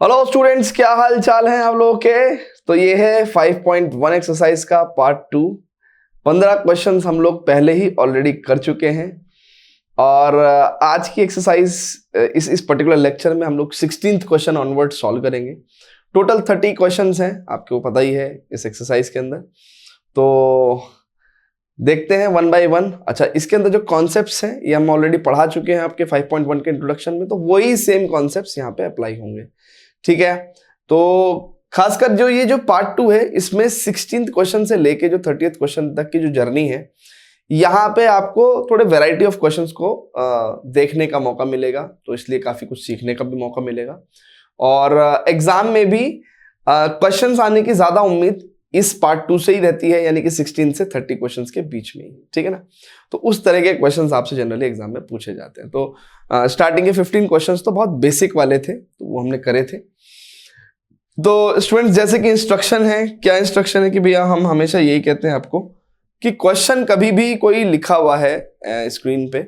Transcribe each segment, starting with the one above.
Hello students, क्या हाल चाल है आप लोगों के। तो ये है 5.1 एक्सरसाइज का पार्ट 2। 15 क्वेश्चंस हम लोग पहले ही ऑलरेडी कर चुके हैं और आज की एक्सरसाइज इस पर्टिकुलर लेक्चर में हम लोग 16th क्वेश्चन ऑनवर्ड सॉल्व करेंगे। टोटल 30 क्वेश्चंस हैं, आपको पता ही है इस एक्सरसाइज के अंदर। तो देखते हैं वन बाय वन। अच्छा, इसके अंदर जो कॉन्सेप्ट्स हैं ये हम ऑलरेडी पढ़ा चुके हैं आपके 5.1 के इंट्रोडक्शन में, तो वही सेम कॉन्सेप्ट्स यहाँ पे अप्लाई होंगे। ठीक है, तो खासकर जो पार्ट 2 है इसमें 16th क्वेश्चन से लेके जो 30th क्वेश्चन तक की जो जर्नी है, यहाँ पे आपको थोड़े वैरायटी ऑफ क्वेश्चंस को देखने का मौका मिलेगा, तो इसलिए काफी कुछ सीखने का भी मौका मिलेगा। और एग्जाम में भी क्वेश्चंस आने की ज्यादा उम्मीद इस पार्ट 2 से ही रहती है, यानी कि 16 से 30 क्वेश्चंस के बीच में ही। ठीक है ना, तो उस तरह के क्वेश्चंस आपसे जनरली एग्जाम में पूछे जाते हैं। तो स्टार्टिंग के 15 क्वेश्चंस तो बहुत बेसिक वाले थे, तो वो हमने करे थे। तो स्टूडेंट्स, जैसे कि इंस्ट्रक्शन है, क्या इंस्ट्रक्शन है कि भैया हम हमेशा यही कहते हैं आपको कि क्वेश्चन कभी भी कोई लिखा हुआ है स्क्रीन पे,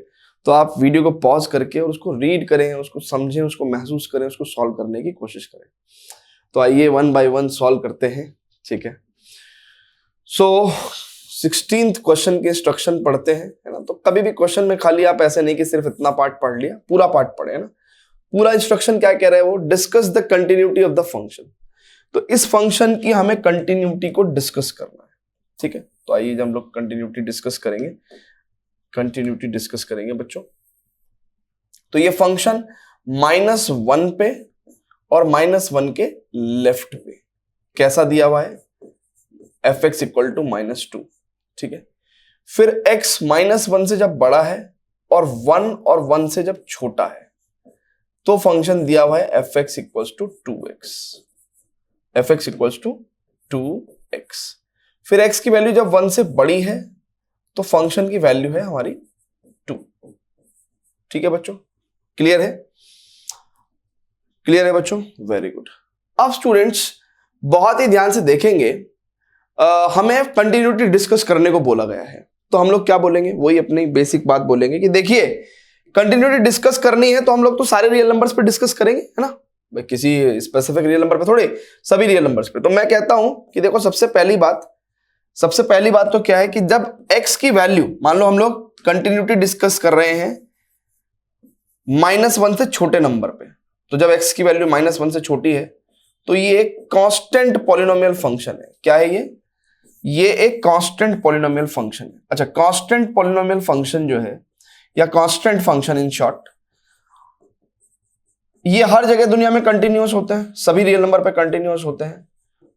तो आप वीडियो को पॉज करके और उसको रीड करें, उसको समझें, उसको महसूस करें, उसको सॉल्व करने की कोशिश करें। तो आइए वन बाय वन सॉल्व करते हैं। ठीक है, सो 16th क्वेश्चन के इंस्ट्रक्शन पढ़ते हैं, है ना। तो कभी भी क्वेश्चन में खाली आप ऐसे नहीं कि सिर्फ इतना पार्ट पढ़ लिया, पूरा पार्ट पढ़े, है ना। पूरा इंस्ट्रक्शन क्या कह रहा है वो, discuss the continuity of the function. तो इस फंक्शन की हमें कंटिन्यूटी को डिस्कस करना है। ठीक है, तो आइए हम लोग कंटिन्यूटी डिस्कस करेंगे। कंटिन्यूटी डिस्कस करेंगे बच्चों। तो ये फंक्शन -1 पे और -1 के लेफ्ट पे कैसा दिया हुआ है, fx इक्वल टू -2। ठीक है, फिर x -1 से जब बड़ा है और 1 से जब छोटा है तो फंक्शन दिया हुआ है fx equals to 2x। fx equals to 2x। फिर x की वैल्यू जब 1 से बड़ी है तो फंक्शन की वैल्यू है हमारी 2। ठीक है बच्चों, क्लियर है? क्लियर है बच्चों, वेरी गुड। अब स्टूडेंट्स बहुत ही ध्यान से देखेंगे, हमें कंटिन्यूटी डिस्कस करने को बोला गया है, तो हम लोग क्या बोलेंगे, वही अपनी बेसिक बात बोलेंगे कि देखिए कंटिन्यूटी डिस्कस करनी है तो हम लोग तो सारे रियल नंबर्स पे डिस्कस करेंगे, है ना। किसी स्पेसिफिक रियल नंबर पे थोड़े, सभी रियल नंबर्स पे। तो मैं कहता हूं कि देखो सबसे पहली बात तो क्या है कि जब x की वैल्यू, मान लो हम लोग कंटिन्यूटी डिस्कस कर रहे हैं -1 से छोटे नंबर पे, तो जब x की वैल्यू -1 से छोटी है तो ये एक कांस्टेंट पॉलिनोमियल फंक्शन है। क्या है ये एक कांस्टेंट पॉलिनोमियल फंक्शन है। अच्छा, कांस्टेंट पॉलिनोमियल फंक्शन जो है, या कांस्टेंट फंक्शन इन शॉर्ट, ये हर जगह दुनिया में कंटिन्यूअस होते हैं, सभी रियल नंबर पे कंटिन्यूअस होते हैं।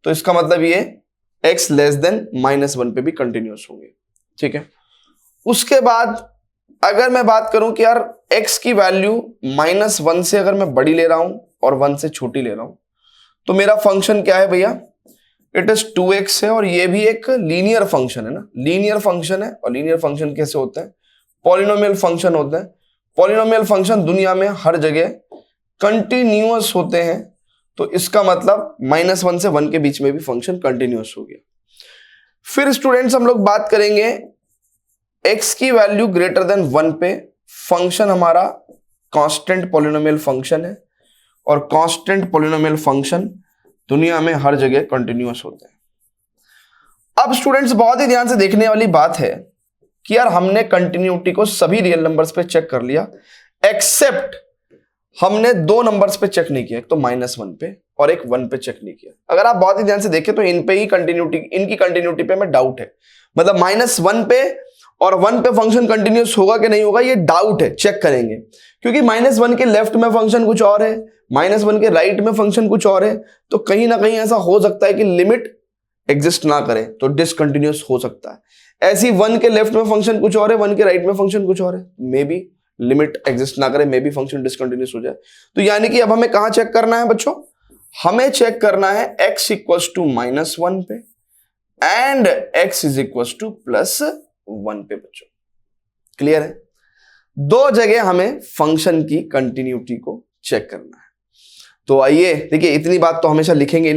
तो इसका मतलब ये x लेस देन -1 पे भी कंटिन्यूअस होंगे। ठीक है, उसके बाद अगर मैं बात करूं कि यार x की वैल्यू -1 से अगर मैं बड़ी ले रहा हूं और 1 से छोटी ले रहा हूं, तो मेरा फंक्शन क्या है भैया, इट इज 2x है, और ये भी एक लीनियर फंक्शन है ना। लीनियर फंक्शन है, और लीनियर फंक्शन कैसे होते हैं, पॉलिनोमियल फंक्शन होते हैं। पॉलिनोमियल फंक्शन दुनिया में हर जगह कंटिन्यूअस होते हैं, तो इसका मतलब -1 से 1 के बीच में भी फंक्शन कंटिन्यूअस हो गया। फिर स्टूडेंट्स हम लोग बात करेंगे x की वैल्यू ग्रेटर देन 1 पे, फंक्शन हमारा कांस्टेंट पॉलिनोमियल फंक्शन है, और कांस्टेंट पॉलिनोमियल फंक्शन दुनिया में हर जगह कंटिन्यूअस होते हैं। अब स्टूडेंट्स बहुत ही ध्यान से देखने वाली बात है कि यार हमने कंटिन्यूटी को सभी रियल नंबर्स पे चेक कर लिया, एक्सेप्ट हमने 2 नंबर्स पे चेक नहीं किया, एक तो -1 पे और एक 1 पे चेक नहीं किया। अगर आप बहुत ही ध्यान से देखें तो इन पे ही इनकी कंटिन्यूटी पे हमें डाउट है। मतलब -1 पे और 1 पे फंक्शन कंटिन्यूअस होगा कि नहीं होगा, ये डाउट है, चेक करेंगे। क्योंकि -1 के लेफ्ट में फंक्शन कुछ और है, -1 के राइट में फंक्शन कुछ और है, तो कहीं ना कहीं ऐसा हो सकता है कि लिमिट एग्जिस्ट ना करे, तो डिसकंटिन्यूअस हो सकता है। ऐसी 1 के लेफ्ट में फंक्शन कुछ और है, 1 के राइट में फंक्शन कुछ और है, मे बी लिमिट एग्जिस्ट ना करे, मे बी फंक्शन डिसकंटिन्यूअस हो जाए। तो यानी कि अब हमें कहां चेक करना है बच्चों, हमें चेक करना है x इक्वल्स टू -1 पे and x is equals to +1 पे बच्चों। क्लियर है? 2 जगह हमें फंक्शन की कंटिन्यूटी को चेक करना है। तो आइए देखिए, इतनी बात तो हमेशा लिखेंगे,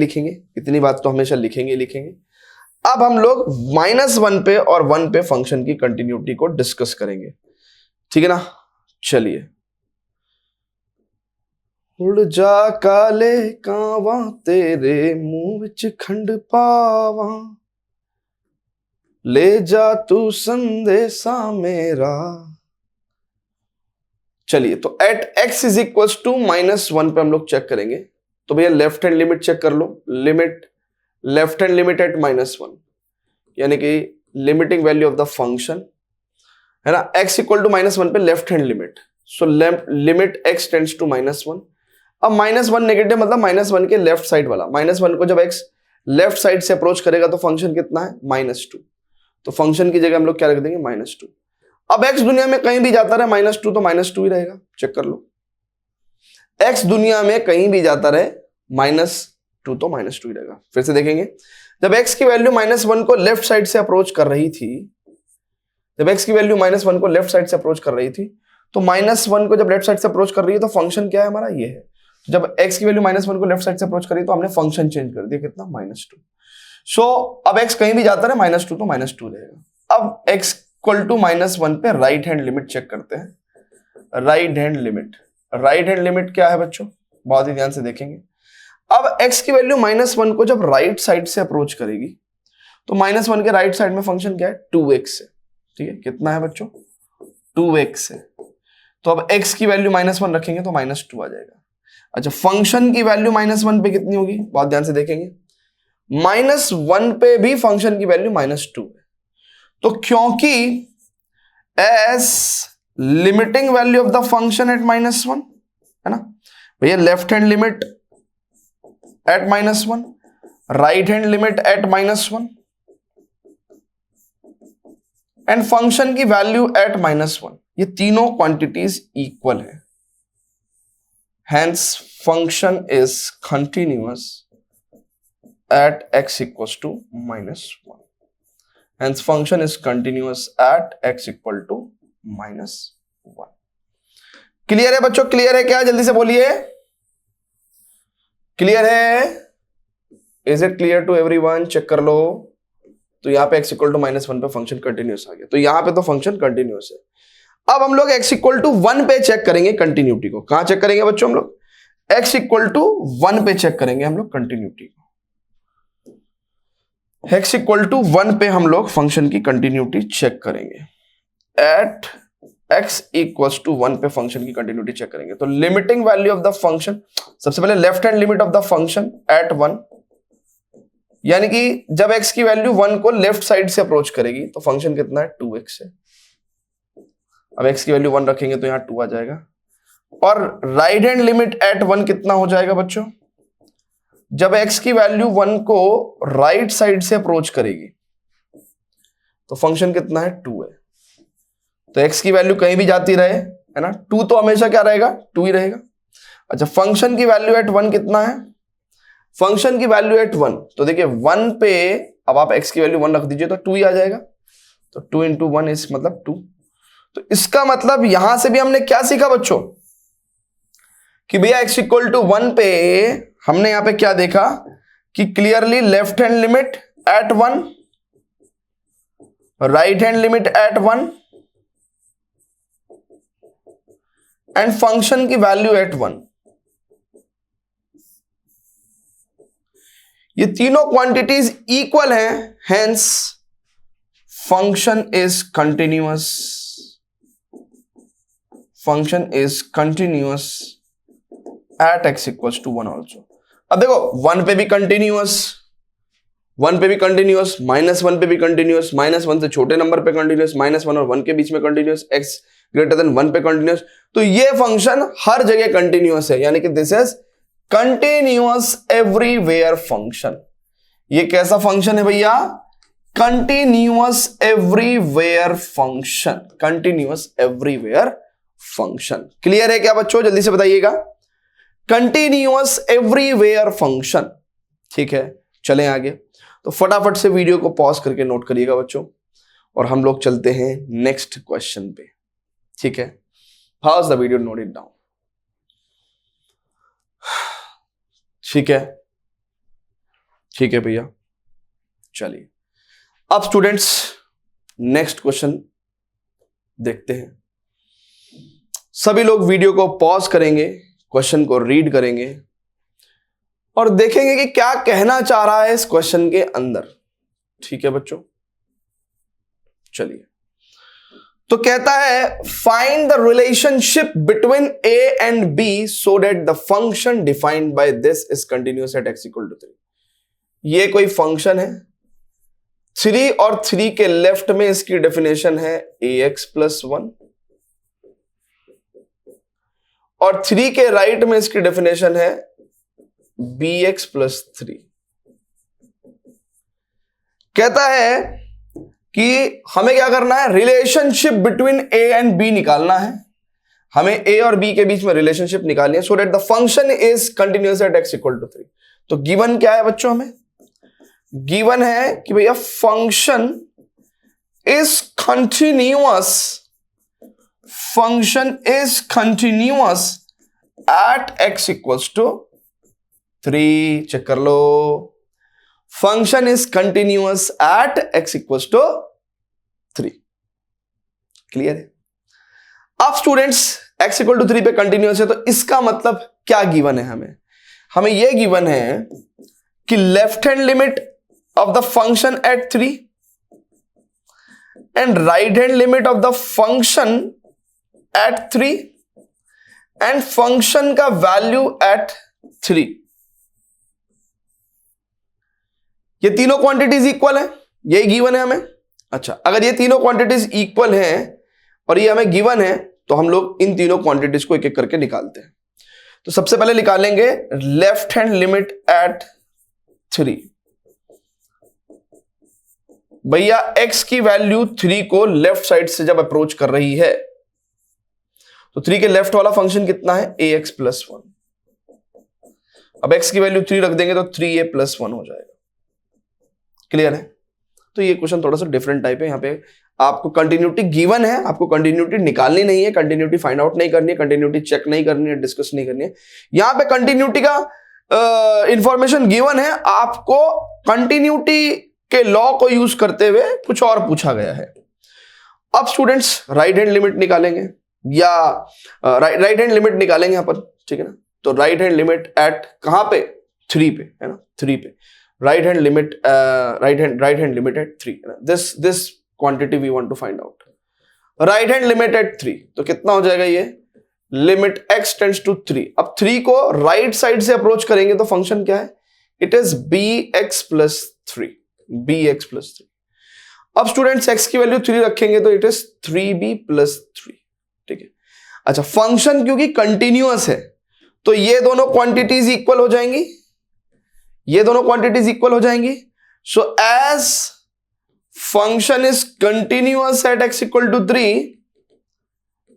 इतनी बात तो हमेशा लिखेंगे। अब हम लोग -1 पे और 1 पे फंक्शन की कंटिन्यूटी को डिस्कस करेंगे। ठीक है ना, चलिए उड़ जा काले कावा तेरे मुंह विच खंड पावा, ले जा तू संदेशा मेरा। चलिए, तो at x is equal to -1 पे हम लोग चेक करेंगे। तो भैया लेफ्ट हैंड लिमिट चेक कर लो। Limit, left hand limit at -1, यानी कि limiting value of the function है ना, x इक्वल टू -1 पे left hand limit. So limit x tends to -1। अब -1 नेगेटिव मतलब -1 के लेफ्ट साइड वाला, -1 को जब x लेफ्ट साइड से अप्रोच करेगा तो फंक्शन कितना है, -2। तो फंक्शन की जगह हम लोग क्या रख देंगे, -2। अब x दुनिया में कहीं भी जाता रहे -2 तो -2 ही रहेगा। चेक कर लो, x दुनिया में कहीं भी जाता रहे -2 तो -2 ही रहेगा। फिर से देखेंगे, जब x की वैल्यू -1 को लेफ्ट साइड से अप्रोच कर रही थी, जब x की वैल्यू -1 को लेफ्ट साइड से अप्रोच कर रही थी, तो -1 को जब लेफ्ट साइड से अप्रोच कर रही है तो फंक्शन क्या है हमारा, ये है। जब x की वैल्यू -1 को लेफ्ट साइड से अप्रोच करी तो हमने फंक्शन चेंज कर दिया, कितना, -2। सो अब x कहीं भी जाता रहे -2 तो -2 रहेगा। अब x इक्वल टू -1 पे राइट हैंड लिमिट चेक करते हैं। Right hand limit, right hand limit क्या है बच्चों, बहुत ही ध्यान से देखेंगे। अब x की वैल्यू -1 को जब राइट साइड से अप्रोच करेगी तो -1 के राइट साइड में फंक्शन क्या है, 2x है। ठीक है, कितना है बच्चों, 2x है। तो अब x की वैल्यू -1 रखेंगे तो -2 आ जाएगा। अच्छा, फंक्शन की वैल्यू -1 पे कितनी होगी, बहुत ध्यान से देखेंगे। -1 पे भी फंक्शन की वैल्यू -2 है। तो क्योंकि S limiting value of the function eight -1 है ना भैया, left hand limit at -1, right hand limit at -1 and function की वैल्यू एट -1, ये तीनों क्वांटिटीज इक्वल है। Hence function is continuous at x equals to -1. Hence function is continuous at x equal to -1. Clear है बच्चों, clear है क्या, जल्दी से बोलिए, क्लियर है, is it clear to everyone, check कर लो। तो यहां पे x इक्वल टू -1 पे फंक्शन कंटिन्यूअस आ गया, तो यहां पे तो फंक्शन कंटिन्यूअस है। अब हम लोग x इक्वल टू 1 पे चेक करेंगे कंटिन्यूटी को। कहां चेक करेंगे बच्चों, हम लोग x इक्वल टू 1 पे चेक करेंगे हम लोग कंटिन्यूटी को। x इक्वल टू 1 पे हम लोग फंक्शन की कंटिन्यूटी चेक करेंगे। एट x इक्वल्स टू 1 पे फंक्शन की कंटिन्यूटी चेक करेंगे। तो limiting value of the function, सबसे पहले left hand limit of the function eight 1, यानी कि जब x की वैल्यू 1 को लेफ्ट साइड से अप्रोच करेगी तो फंक्शन कितना है, 2x है। अब x की वैल्यू 1 रखेंगे तो यहां 2 आ जाएगा। और राइट हैंड लिमिट एट 1 कितना हो जाएगा बच्चों, जब x की वैल्यू 1 को राइट साइड से अप्रोच करेगी तो फंक्शन कितना है, 2 है। तो x की वैल्यू कहीं भी जाती रहे है ना, 2 तो हमेशा क्या रहेगा, 2 ही रहेगा। अच्छा, फंक्शन की वैल्यू एट 1 कितना है, फंक्शन की वैल्यू एट 1, तो देखिए 1 पे अब आप x की वैल्यू 1 रख दीजिए तो 2 ही आ जाएगा। तो 2 इंटू 1 इज मतलब 2। तो इसका मतलब यहां से भी हमने क्या सीखा बच्चों, कि भैया x इक्वल टू 1 पे हमने यहां पे क्या देखा कि clearly left hand limit at 1, right hand limit at 1 and function की वैल्यू एट 1, ये तीनों क्वांटिटीज इक्वल हैं। Hence function is continuous, function is continuous at x equals to 1 also. अब देखो 1 पे भी कंटिन्यूअस, 1 पे भी कंटिन्यूअस, -1 पे भी कंटिन्यूअस, -1 से छोटे नंबर पे कंटिन्यूअस, -1 और 1 के बीच में कंटिन्यूअस, x ग्रेटर देन 1 पे कंटिन्यूअस। तो ये फंक्शन हर जगह कंटिन्यूअस है, यानी कि this is continuous everywhere function. ये कैसा फंक्शन है भैया, continuous everywhere function, continuous everywhere function. Clear है क्या बच्चों, जल्दी से बताइएगा, कंटिन्यूअस एवरीवेयर फंक्शन। ठीक है, चलें आगे। तो फटाफट से वीडियो को पॉज करके नोट करिएगा बच्चों, और हम लोग चलते हैं नेक्स्ट क्वेश्चन पे। ठीक है, pause the video, note it down. ठीक है, ठीक है भैया, चलिए अब स्टूडेंट्स नेक्स्ट क्वेश्चन देखते हैं। सभी लोग वीडियो को पॉज करेंगे, क्वेश्चन को रीड करेंगे और देखेंगे कि क्या कहना चाह रहा है इस क्वेश्चन के अंदर। ठीक है बच्चों, चलिए। तो कहता है find the relationship between a and b so that the function defined by this is continuous at x equal to 3। ये कोई फंक्शन है 3 और 3 के लेफ्ट में इसकी डेफिनेशन है ax प्लस 1 और 3 के राइट में इसकी डेफिनेशन है bx प्लस 3। कहता है कि हमें क्या करना है, relationship between a and b निकालना है। हमें a और b के बीच में रिलेशनशिप निकालनी है so that the function is continuous at x equal to 3। तो गिवन क्या है बच्चों, हमें गिवन है कि भैया function is continuous at x equals to 3। Check कर लो, function is continuous at x equals to 3। Clear है। अब स्टूडेंट्स x इक्वल टू 3 पे कंटिन्यूअस है तो इसका मतलब क्या गिवन है, हमें यह गिवन है कि left hand limit of the function eight 3 and right hand limit of the function eight 3 and function का वैल्यू एट 3, ये तीनों क्वांटिटीज इक्वल है, यही गिवन है हमें। अच्छा, अगर ये तीनों क्वांटिटीज इक्वल हैं और ये हमें गिवन है तो हम लोग इन तीनों क्वांटिटीज को एक एक करके निकालते हैं। तो सबसे पहले निकालेंगे लेफ्ट हैंड लिमिट एट 3। भैया x की वैल्यू 3 को लेफ्ट साइड से जब अप्रोच कर रही है तो 3 के लेफ्ट वाला फंक्शन कितना है, ax प्लस 1। अब x की वैल्यू 3 रख देंगे तो 3a प्लस 1 हो जाएगा। क्लियर है। तो ये क्वेश्चन थोड़ा सा डिफरेंट टाइप है। यहाँ पे आपको कंटिन्यूटी गिवन है, आपको कंटिन्यूटी निकालनी नहीं है, कंटिन्यूटी फाइंड आउट नहीं करनी है, कंटिन्यूटी चेक नहीं करनी है, डिस्कस नहीं करनी है। यहाँ पे कंटिन्यूटी का इंफॉर्मेशन गिवन है, आपको कंटिन्यूटी के लॉ को यूज करते हुए कुछ और पूछा गया है। अब स्टूडेंट्स राइट हैंड लिमिट निकालेंगे या राइट हैंड लिमिट निकालेंगे यहाँ पर, ठीक है ना। तो राइट हैंड लिमिट एट कहां पे, 3 पे, है ना, 3 पे right hand limit limit at 3, this quantity we want to find out. Right hand limit at 3 तो कितना हो जाएगा, ये लिमिट x टेंड्स टू 3। अब 3 को राइट साइड से अप्रोच करेंगे तो फंक्शन क्या है, it is bx plus 3, bx plus 3। अब स्टूडेंट्स x की वैल्यू 3 रखेंगे तो इट इज 3b प्लस 3। ठीक है। अच्छा, फंक्शन क्योंकि कंटिन्यूअस है तो ये दोनों क्वांटिटीज इक्वल हो जाएंगी, ये दोनों क्वांटिटीज इक्वल हो जाएंगी। So as function is continuous at x equal to 3,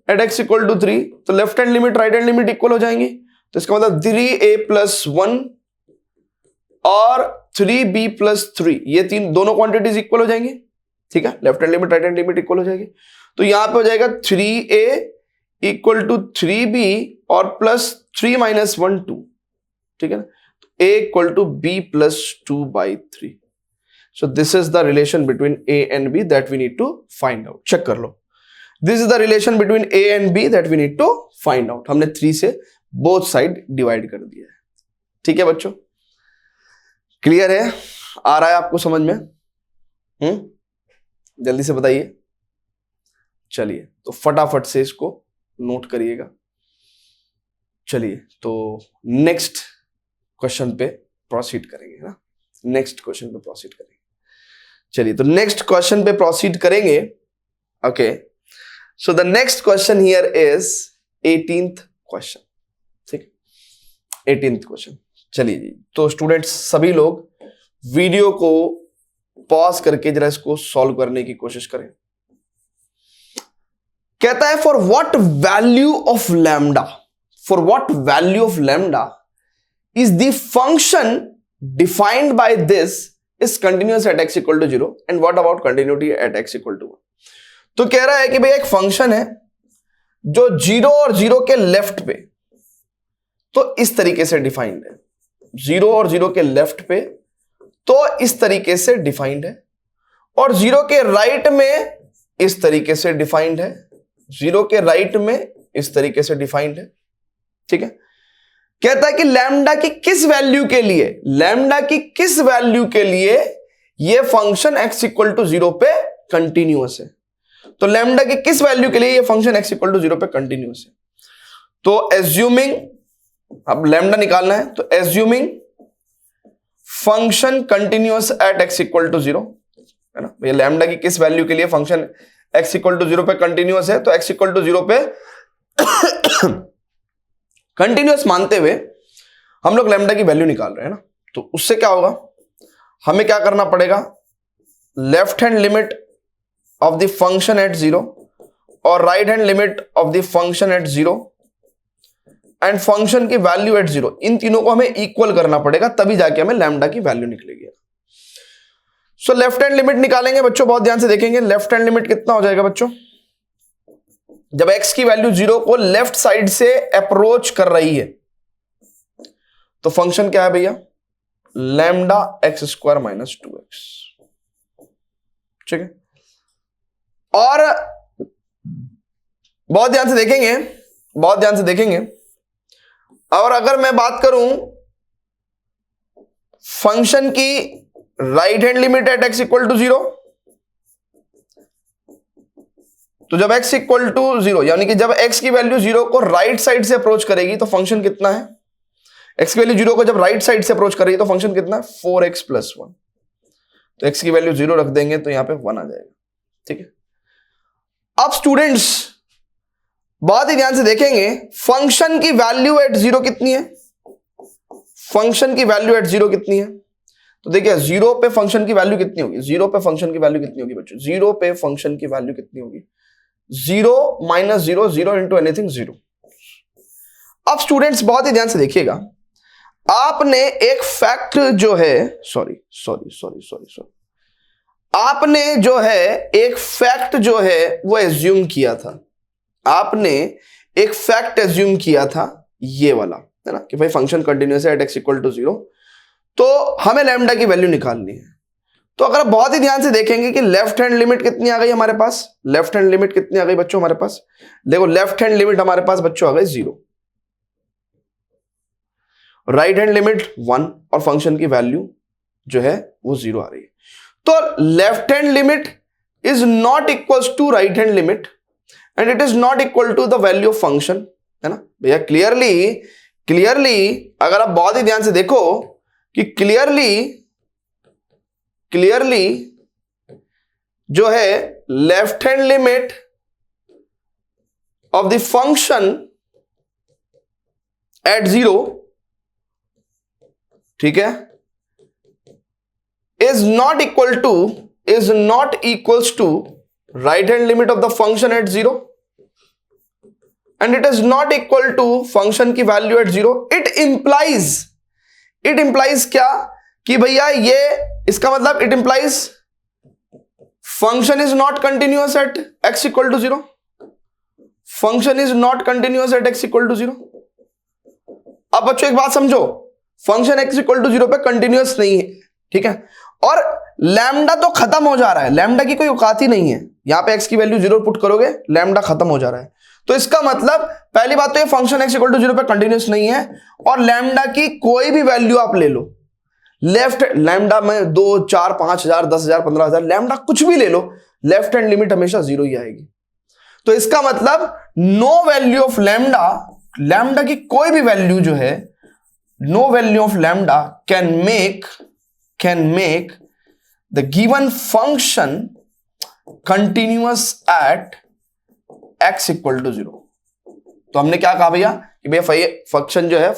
at x equal to 3 तो left hand limit right hand limit equal हो जाएंगी। तो इसका मतलब 3a प्लस 1 और 3b प्लस 3, ये दोनों क्वांटिटीज इक्वल हो जाएंगी। ठीक है, left hand limit right hand limit equal हो जाएगी। तो यहां पे हो जाएगा 3a इक्वल टू 3b और प्लस 3 माइनस 1 2। ठीक है ना, तो a equal to b plus 2 by 3। So this is the relation between a and b that we need to find out. Check कर लो, this is the relation between a and b that we need to find out. हमने 3 से both side divide कर दिया है। ठीक है बच्चों, क्लियर है, आ रहा है आपको समझ में? जल्दी से बताइए। चलिए, तो फटाफट से इसको नोट करिएगा। चलिए, तो नेक्स्ट क्वेश्चन पे प्रोसीड करेंगे ना, नेक्स्ट क्वेश्चन पे प्रोसीड करेंगे। चलिए, तो नेक्स्ट क्वेश्चन पे प्रोसीड करेंगे। Okay, so the next question here is 18th question. ठीक, 18th क्वेश्चन। चलिए जी, तो स्टूडेंट्स सभी लोग वीडियो को पॉज करके जरा इसको सॉल्व करने की कोशिश करें। कहता है for what value of lambda, for what value of lambda is the function defined by this is continuous at x equal to 0 and what about continuity at x equal to 1। तो कह रहा है कि भाई एक फंक्शन है जो 0 और 0 के लेफ्ट पे, तो इस तरीके से डिफाइंड है, 0 और 0 के लेफ्ट पे तो इस तरीके से डिफाइंड है, और 0 के राइट में इस तरीके से डिफाइंड है, 0 के राइट में इस तरीके से डिफाइंड है। ठीक है, कहता है कि लैम्डा की किस वैल्यू के लिए, लैम्डा की किस वैल्यू के लिए ये फंक्शन x इक्वल टू 0 पे कंटिन्यूअस है। तो लैम्डा की किस वैल्यू के लिए ये फंक्शन x इक्वल टू 0 पे कंटिन्यूअस है। तो एज्यूमिंग, अब लैम्डा निकालना है, तो assuming function continuous at x equal to 0, है ना। ये लैम्डा की किस वैल्यू के लिए फंक्शन x इक्वल टू 0 पे कंटिन्यूअस है, तो x इक्वल टू 0 पे कंटिन्यूअस मानते हुए हम लोग लैम्डा की वैल्यू निकाल रहे हैं ना। तो उससे क्या होगा, हमें क्या करना पड़ेगा, left hand limit of the function at 0 और right hand limit of the function at 0 and function की वैल्यू एट 0, इन तीनों को हमें इक्वल करना पड़ेगा, तभी जाके हमें लैम्डा की वैल्यू निकलेगी। सो लेफ्ट हैंड लिमिट निकालेंगे बच्चों, बहुत ध्यान से देखेंगे। लेफ्ट हैंड लिमिट कितना हो जाएगा बच्चों, जब x की वैल्यू 0 को लेफ्ट साइड से अप्रोच कर रही है तो फंक्शन क्या है भैया, lambda x square minus 2x, ठीक है। और बहुत ध्यान से देखेंगे, बहुत ध्यान से देखेंगे। और अगर मैं बात करूं फंक्शन की right hand limit at x equal to 0, तो जब x इक्वल टू 0 यानी कि जब x की वैल्यू 0 को राइट साइड से अप्रोच करेगी तो फंक्शन कितना है, x की वैल्यू 0 को जब राइट साइड से अप्रोच करेगी तो फंक्शन कितना है, 4x प्लस 1। तो x की वैल्यू 0 रख देंगे तो यहां पे 1 आ जाएगा, ठीक है। अब स्टूडेंट्स बहुत ही ध्यान से देखेंगे, फंक्शन की वैल्यू एट 0 कितनी है, फंक्शन की वैल्यू एट 0 कितनी है। तो देखिए 0 पे फंक्शन की वैल्यू कितनी होगी, 0 पे फंक्शन की वैल्यू कितनी होगी बच्चों, 0 पे फंक्शन की वैल्यू कितनी होगी, 0 माइनस 0, 0 इंटू एनीथिंग 0। अब स्टूडेंट्स बहुत ही ध्यान से देखिएगा, आपने एक फैक्ट जो है, आपने जो है एक फैक्ट जो है वो एज्यूम किया था, आपने एक फैक्ट एज्यूम किया था ये वाला, है ना, कि भाई फंक्शन कंटिन्यूअस है एट x इक्वल टू 0, तो हमें लैम्डा की वैल्यू निकालनी है। तो अगर बहुत ही ध्यान से देखेंगे कि लेफ्ट हैंड लिमिट कितनी आ गई हमारे पास, लेफ्ट हैंड लिमिट कितनी आ गई बच्चों हमारे पास, देखो लेफ्ट हैंड लिमिट हमारे पास बच्चों आ गई 0, राइट हैंड लिमिट 1 और फंक्शन की वैल्यू जो है वो 0 आ रही है। तो left hand limit is not equals to right hand limit and it is not equal to the value of function, है ना भैया। क्लियरली अगर आप बहुत ही ध्यान से देखो कि क्लियरली जो है left hand limit of the function at 0, ठीक है, is not equals to right hand limit of the function at 0 and it is not equal to function की value at 0। it implies क्या कि भैया ये इसका मतलब it implies function is not continuous at x equal to 0, function is not continuous at x equal to 0। अब बच्चों एक बात समझो, फंक्शन x इक्वल टू 0 पे कंटिन्यूअस नहीं है, ठीक है, और लैम्डा तो खत्म हो जा रहा है, लैम्डा की कोई औकात ही नहीं है, यहां पे x की वैल्यू 0 पुट करोगे लैम्डा खत्म हो जा रहा है। तो इसका मतलब पहली बात तो ये फंक्शन x इक्वल टू 0 पे कंटिन्यूअस नहीं है, और लैम्डा की कोई भी वैल्यू आप ले लो, लेफ्ट लैम्डा में 2, 4, 5,000, 10,000, 15,000 लैम्डा कुछ भी ले लो, लेफ्ट हैंड लिमिट हमेशा 0 ही आएगी। तो इसका मतलब no value of lambda, lambda की कोई भी वैल्यू जो है, no value of lambda can make the given function continuous at x equal to 0। तो हमने क्या कहा भैया कि भैया फंक्शन जो है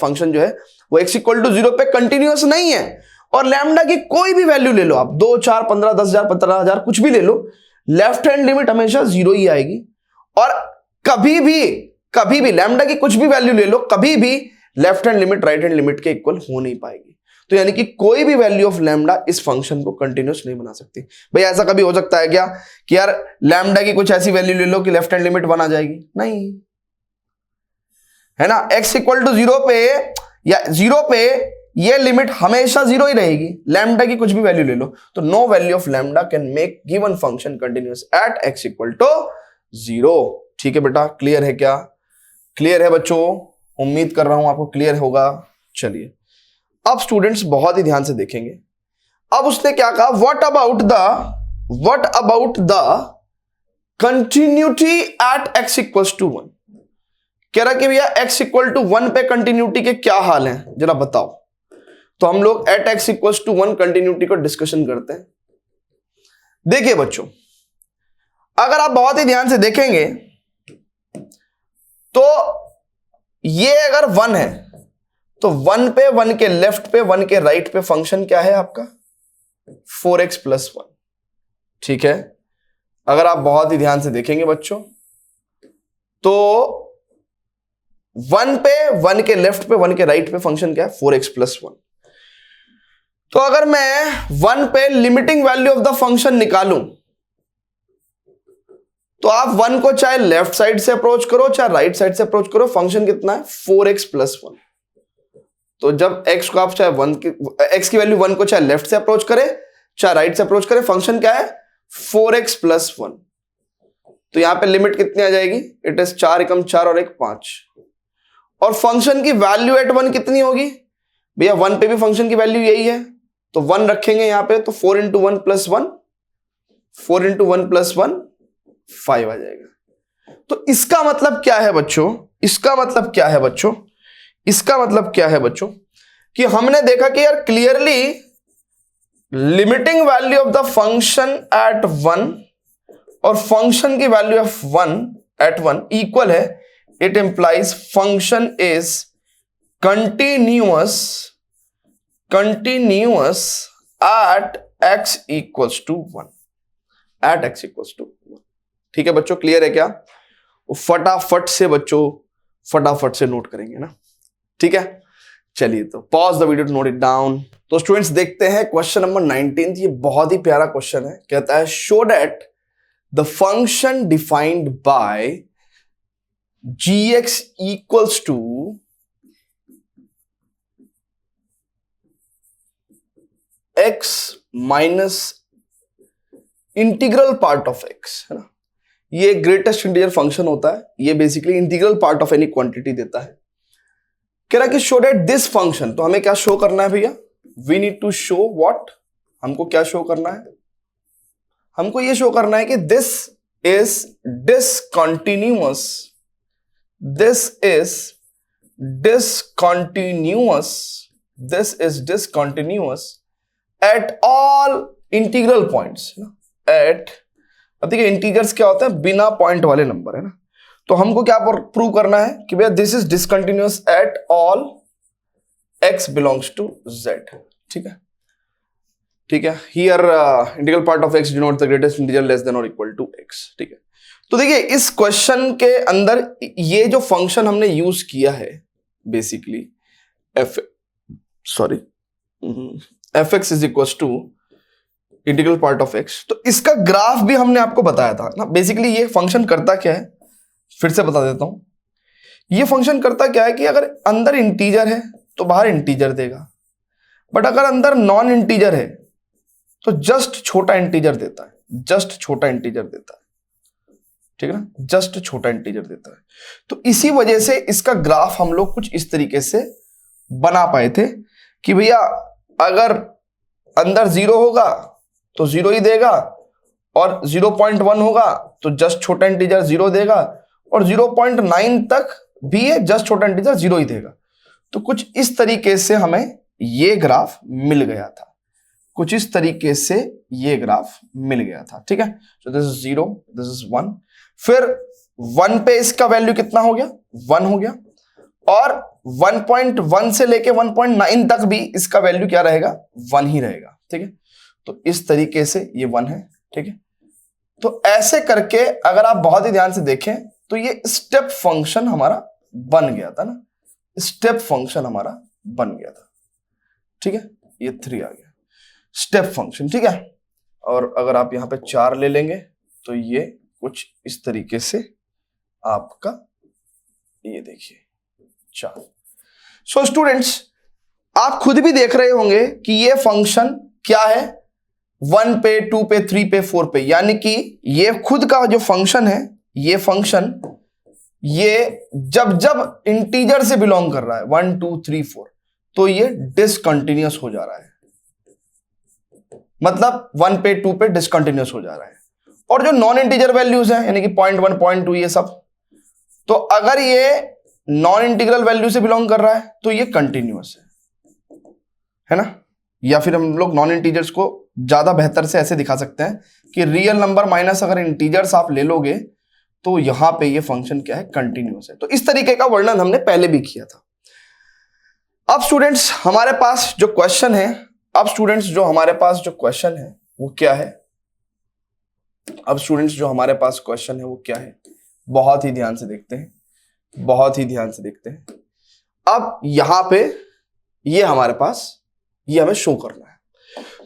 वो x इक्वल टू 0 पे कंटिन्यूअस नहीं है, और लैम्डा की कोई भी वैल्यू ले लो आप, 2, 4, 15, 10,000, 15,000 कुछ भी ले लो, लेफ्ट हैंड लिमिट हमेशा 0 ही आएगी। और कभी भी लैम्डा की कुछ भी वैल्यू ले लो, कभी भी left hand limit right hand limit के इक्वल हो नहीं पाएगी। तो यानी कि कोई भी वैल्यू ऑफ लैम्डा इस फंक्शन को कंटिन्यूअस नहीं बना सकती। भाई ऐसा कभी हो सकता है क्या कि यार लैम्डा की कुछ ऐसी वैल्यू ले लो कि लेफ्ट हैंड लिमिट 1 आ जाएगी, नहीं, है ना। x इक्वल टू 0 पे या 0 पे ये लिमिट हमेशा 0 ही रहेगी, लैम्डा की कुछ भी वैल्यू ले लो, तो no value of lambda can make given function continuous at x equal to 0। ठीक है बेटा, क्लियर है क्या, क्लियर है बच्चों, उम्मीद कर रहा हूं आपको क्लियर होगा। चलिए अब स्टूडेंट्स बहुत ही ध्यान से देखेंगे। अब उसने क्या कहा, what about the continuity at x equals to 1। कह रहा कि भैया x इक्वल टू 1 पे कंटिन्यूटी के क्या हाल हैं जरा बताओ। तो हम लोग at x equals to 1 continuity को डिस्कशन करते हैं। देखिए बच्चों, अगर आप बहुत ही ध्यान से देखेंगे तो ये अगर 1 है तो 1 पे 1 के लेफ्ट पे 1 के राइट पे फंक्शन क्या है आपका 4x प्लस 1। ठीक है, अगर आप बहुत ही ध्यान से देखेंगे बच्चों तो 1 पे 1 के लेफ्ट पे 1 के राइट पे फंक्शन क्या है 4x प्लस 1। तो अगर मैं 1 पे limiting value of the function निकालूं तो आप 1 को चाहे लेफ्ट साइड से अप्रोच करो चाहे राइट साइड से अप्रोच करो, फंक्शन कितना है 4x प्लस 1। तो जब x को आप चाहे x की वैल्यू 1 को चाहे लेफ्ट से अप्रोच करे चाहे राइट से अप्रोच करे, फंक्शन क्या है 4x प्लस 1। तो यहां पे लिमिट कितनी आ जाएगी, इट इज 4 एकम 4 और 1 5। और फंक्शन की वैल्यू एट 1 कितनी होगी भैया, 1 पे भी फंक्शन की वैल्यू यही है तो 1 रखेंगे यहां पे, तो 4 इंटू 1 प्लस 1, 4 इंटू 1 प्लस 1 5 आ जाएगा। तो इसका मतलब क्या है बच्चों, इसका मतलब क्या है बच्चों, इसका मतलब क्या है बच्चों कि हमने देखा कि यार clearly limiting value of the function eight 1 और फंक्शन की वैल्यू ऑफ 1 एट 1 इक्वल है। It implies function is continuous at x equals to 1, at x equals to 1। ठीक है बच्चों, क्लियर है क्या? फटाफट से बच्चों फटाफट से नोट करेंगे ना, ठीक है। चलिए तो pause the video to note it down. तो स्टूडेंट्स देखते हैं क्वेश्चन नंबर 19। ये बहुत ही प्यारा क्वेश्चन है, कहता है show that the function defined by gx equals to x minus integral part of x, है ना। ये ग्रेटेस्ट इंटीजर फंक्शन होता है, ये basically integral part of any quantity देता है। कह रहा कि शो दैट दिस फंक्शन, तो हमें क्या शो करना है भैया, we need to show what, हमको क्या शो करना है, हमको ये शो करना है कि this is discontinuous, this is discontinuous, this is discontinuous at all integral points, at, अब देखिए इंटीजर्स क्या होता है, बिना पॉइंट वाले नंबर, है ना। तो हमको क्या प्रूव करना है कि भैया this is discontinuous at all x belongs to z। ठीक है, ठीक है। Here integral part of x denote the greatest integer less than और इक्वल टू x। ठीक है, तो देखिए इस क्वेश्चन के अंदर ये जो फंक्शन हमने यूज किया है basically fx is equal to integral part of x। तो इसका ग्राफ भी हमने आपको बताया था ना। बेसिकली ये फंक्शन करता क्या है, फिर से बता देता हूं। ये फंक्शन करता क्या है कि अगर अंदर इंटीजर है तो बाहर इंटीजर देगा, बट अगर अंदर नॉन इंटीजर है तो जस्ट छोटा इंटीजर देता है, जस्ट छोटा इंटीजर देता है, ठीक है ना, जस्ट छोटा इंटीजर देता है। तो इसी वजह से इसका ग्राफ हम लोग कुछ इस तरीके से बना पाए थे कि भैया अगर अंदर 0 होगा तो 0 ही देगा, और 0.1 होगा तो जस्ट छोटा इंटीजर 0 देगा, और 0.9 तक भी ये जस्ट छोटा इंटीजर 0 ही देगा। तो कुछ इस तरीके से हमें ये ग्राफ मिल गया था, कुछ इस तरीके से ये ग्राफ मिल गया था। ठीक है, सो दिस इज 0, दिस इज 1। फिर 1 पे इसका वैल्यू कितना हो गया, 1 हो गया, और 1.1 से लेके 1.9 तक भी इसका वैल्यू क्या रहेगा, 1 ही रहेगा। ठीक है, तो इस तरीके से ये 1 है। ठीक है, तो ऐसे करके अगर आप बहुत ही ध्यान से देखें तो ये स्टेप फंक्शन हमारा बन गया था ना, स्टेप फंक्शन हमारा बन गया था। ठीक है, ये 3 आ गया स्टेप फंक्शन। ठीक है, और अगर आप यहां पे 4 ले लेंगे तो ये कुछ इस तरीके से आपका, ये देखिए 4। सो स्टूडेंट्स आप खुद भी देख रहे होंगे कि ये फंक्शन क्या है, 1 पे 2 पे 3 पे 4 पे, यानी कि ये खुद का जो फंक्शन है, ये फंक्शन ये जब जब इंटीजर से बिलोंग कर रहा है 1 2 3 4 तो ये डिसकंटिन्यूअस हो जा रहा है, मतलब 1 पे 2 पे डिसकंटिन्यूअस हो जा रहा है। और जो नॉन इंटीजर वैल्यूज हैं यानी कि 0.1 0.2 ये सब, तो अगर ये नॉन इंटीग्रल वैल्यू से बिलोंग कर रहा है तो ये कंटिन्यूअस है ना। या फिर हम लोग नॉन इंटीजर्स को ज्यादा बेहतर से ऐसे दिखा सकते हैं कि रियल नंबर माइनस अगर इंटीजर्स आप ले लोगे तो यहां पे ये फंक्शन क्या है, कंटिन्यूअस है। तो इस तरीके का वर्णन हमने पहले भी किया था। अब स्टूडेंट्स हमारे पास जो क्वेश्चन है, वो क्या है? अब स्टूडेंट्स जो हमारे पास क्वेश्चन है वो क्या है, बहुत ही ध्यान से देखते हैं, बहुत ही ध्यान से देखते हैं। अब यहां पे ये हमारे पास ये हमें शो करना है।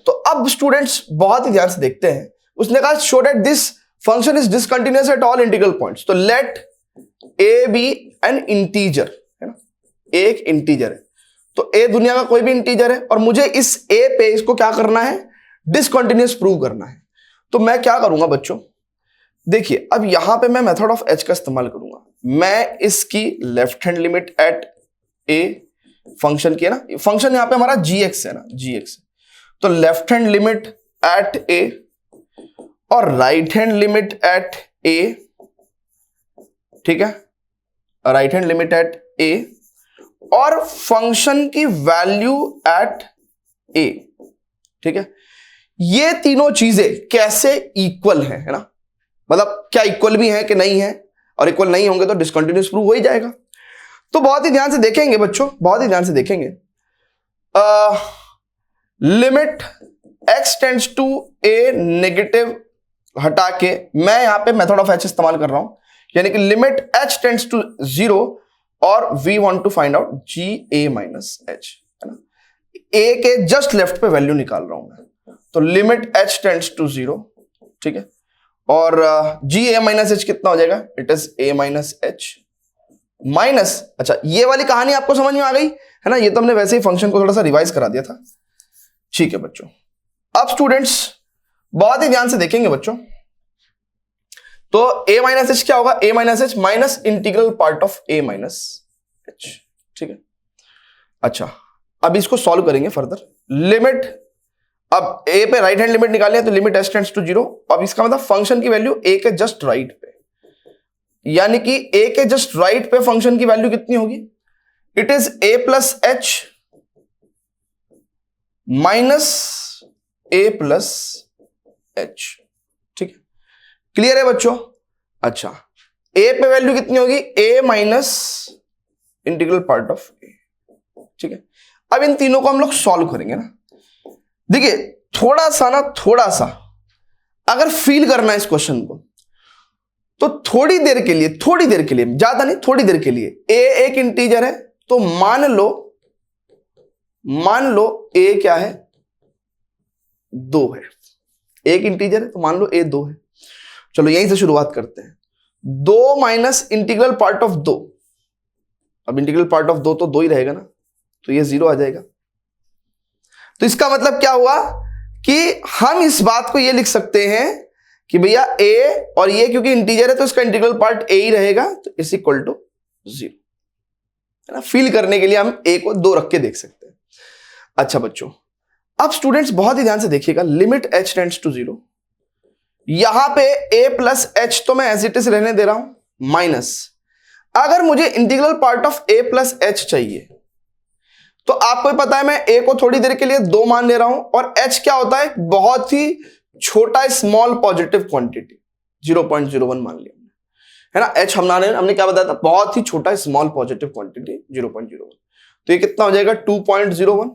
तो अब स्टूडेंट्स बहुत ही ध्यान से देखते हैं। उसने कहा show that this function is discontinuous at all integral points. तो let a be an integer, है ना, एक इंटीजर है। तो ए दुनिया का कोई भी इंटीजर है और मुझे इस ए पे इसको क्या करना है, डिसकंटिन्यूअस प्रूव करना है। तो मैं क्या करूंगा बच्चों, देखिए अब यहां पे मैं मेथड ऑफ एच का इस्तेमाल करूंगा। मैं इसकी left hand limit eight a function की है ना, फंक्शन यहां पे हमारा gx है ना, gx। तो लेफ्ट हैंड लिमिट एट ए और राइट हैंड लिमिट एट ए, ठीक है, राइट हैंड लिमिट एट ए और फंक्शन की वैल्यू एट ए, ठीक है। ये तीनों चीजें कैसे इक्वल है ना, मतलब क्या इक्वल भी है कि नहीं है, और इक्वल नहीं होंगे तो डिसकंटिन्यूअस प्रूव हो ही जाएगा। तो बहुत ही ध्यान से देखेंगे बच्चों, बहुत ही ध्यान से देखेंगे। Limit x tends to a negative हटा के मैं यहां पे मेथड ऑफ एच इस्तेमाल कर रहा हूं, यानी कि लिमिट h टेंड्स टू 0 और we want to find out g a minus h, है ना। ए के जस्ट लेफ्ट पे वैल्यू निकाल रहा हूं मैं। तो लिमिट h टेंड्स टू 0, ठीक है, और जी ए माइनस एच कितना हो जाएगा, it is a minus H minus, अच्छा ये वाली कहानी आपको समझ में आ गई है ना। ये तो हमने वैसे ही फंक्शन को थोड़ा सा रिवाइज करा दिया था, ठीक है बच्चों। अब स्टूडेंट्स बहुत ही ध्यान से देखेंगे बच्चों। तो a माइनस एच क्या होगा, a minus H minus integral part of a minus H, ठीक है। अच्छा अब इसको सॉल्व करेंगे फर्दर। लिमिट, अब a पे राइट हैंड लिमिट निकालनी है तो लिमिट h टेंड्स टू 0। अब इसका मतलब फंक्शन की वैल्यू a के जस्ट राइट पे, यानी कि a के जस्ट राइट पे फंक्शन की वैल्यू कितनी होगी, it is a plus H minus A plus H, ठीक है, क्लियर है बच्चों। अच्छा a पे वैल्यू कितनी होगी, a minus integral part of a, ठीक है। अब इन तीनों को हम लोग सॉल्व करेंगे ना। देखिए थोड़ा सा अगर फील करना है इस क्वेश्चन को तो थोड़ी देर के लिए, ज्यादा नहीं, थोड़ी देर के लिए a एक इंटीजर है तो मान लो a क्या है, 2 है। एक इंटीजर है तो मान लो a 2 है। चलो यहीं से शुरुआत करते हैं। 2 माइनस इंटीग्रल पार्ट ऑफ 2, अब इंटीग्रल पार्ट ऑफ 2 तो 2 ही रहेगा ना, तो ये 0 आ जाएगा। तो इसका मतलब क्या हुआ कि हम इस बात को ये लिख सकते हैं कि भैया a और ये क्योंकि इंटीजर है तो इसका इंटीग्रल पार्ट a ही रहेगा, तो इज इक्वल टू 0, है ना। फील करने के लिए हम a को 2 रख के देख सकते हैं। अच्छा बच्चों अब स्टूडेंट्स बहुत ही ध्यान से देखिएगा। लिमिट h टेंड्स टू 0, यहां पे a प्लस एच तो मैं एज इट इज रहने दे रहा हूं, माइनस अगर मुझे integral part of a plus H चाहिए तो आपको पता है मैं a को थोड़ी देर के लिए 2 मान ले रहा हूं, और h क्या होता है, बहुत ही छोटा स्मॉल पॉजिटिव क्वांटिटी, 0.01 मान लिया है ना। h हमने क्या बताया था, बहुत ही छोटा स्मॉल पॉजिटिव क्वांटिटी 0.01। तो ये कितना हो जाएगा 2.01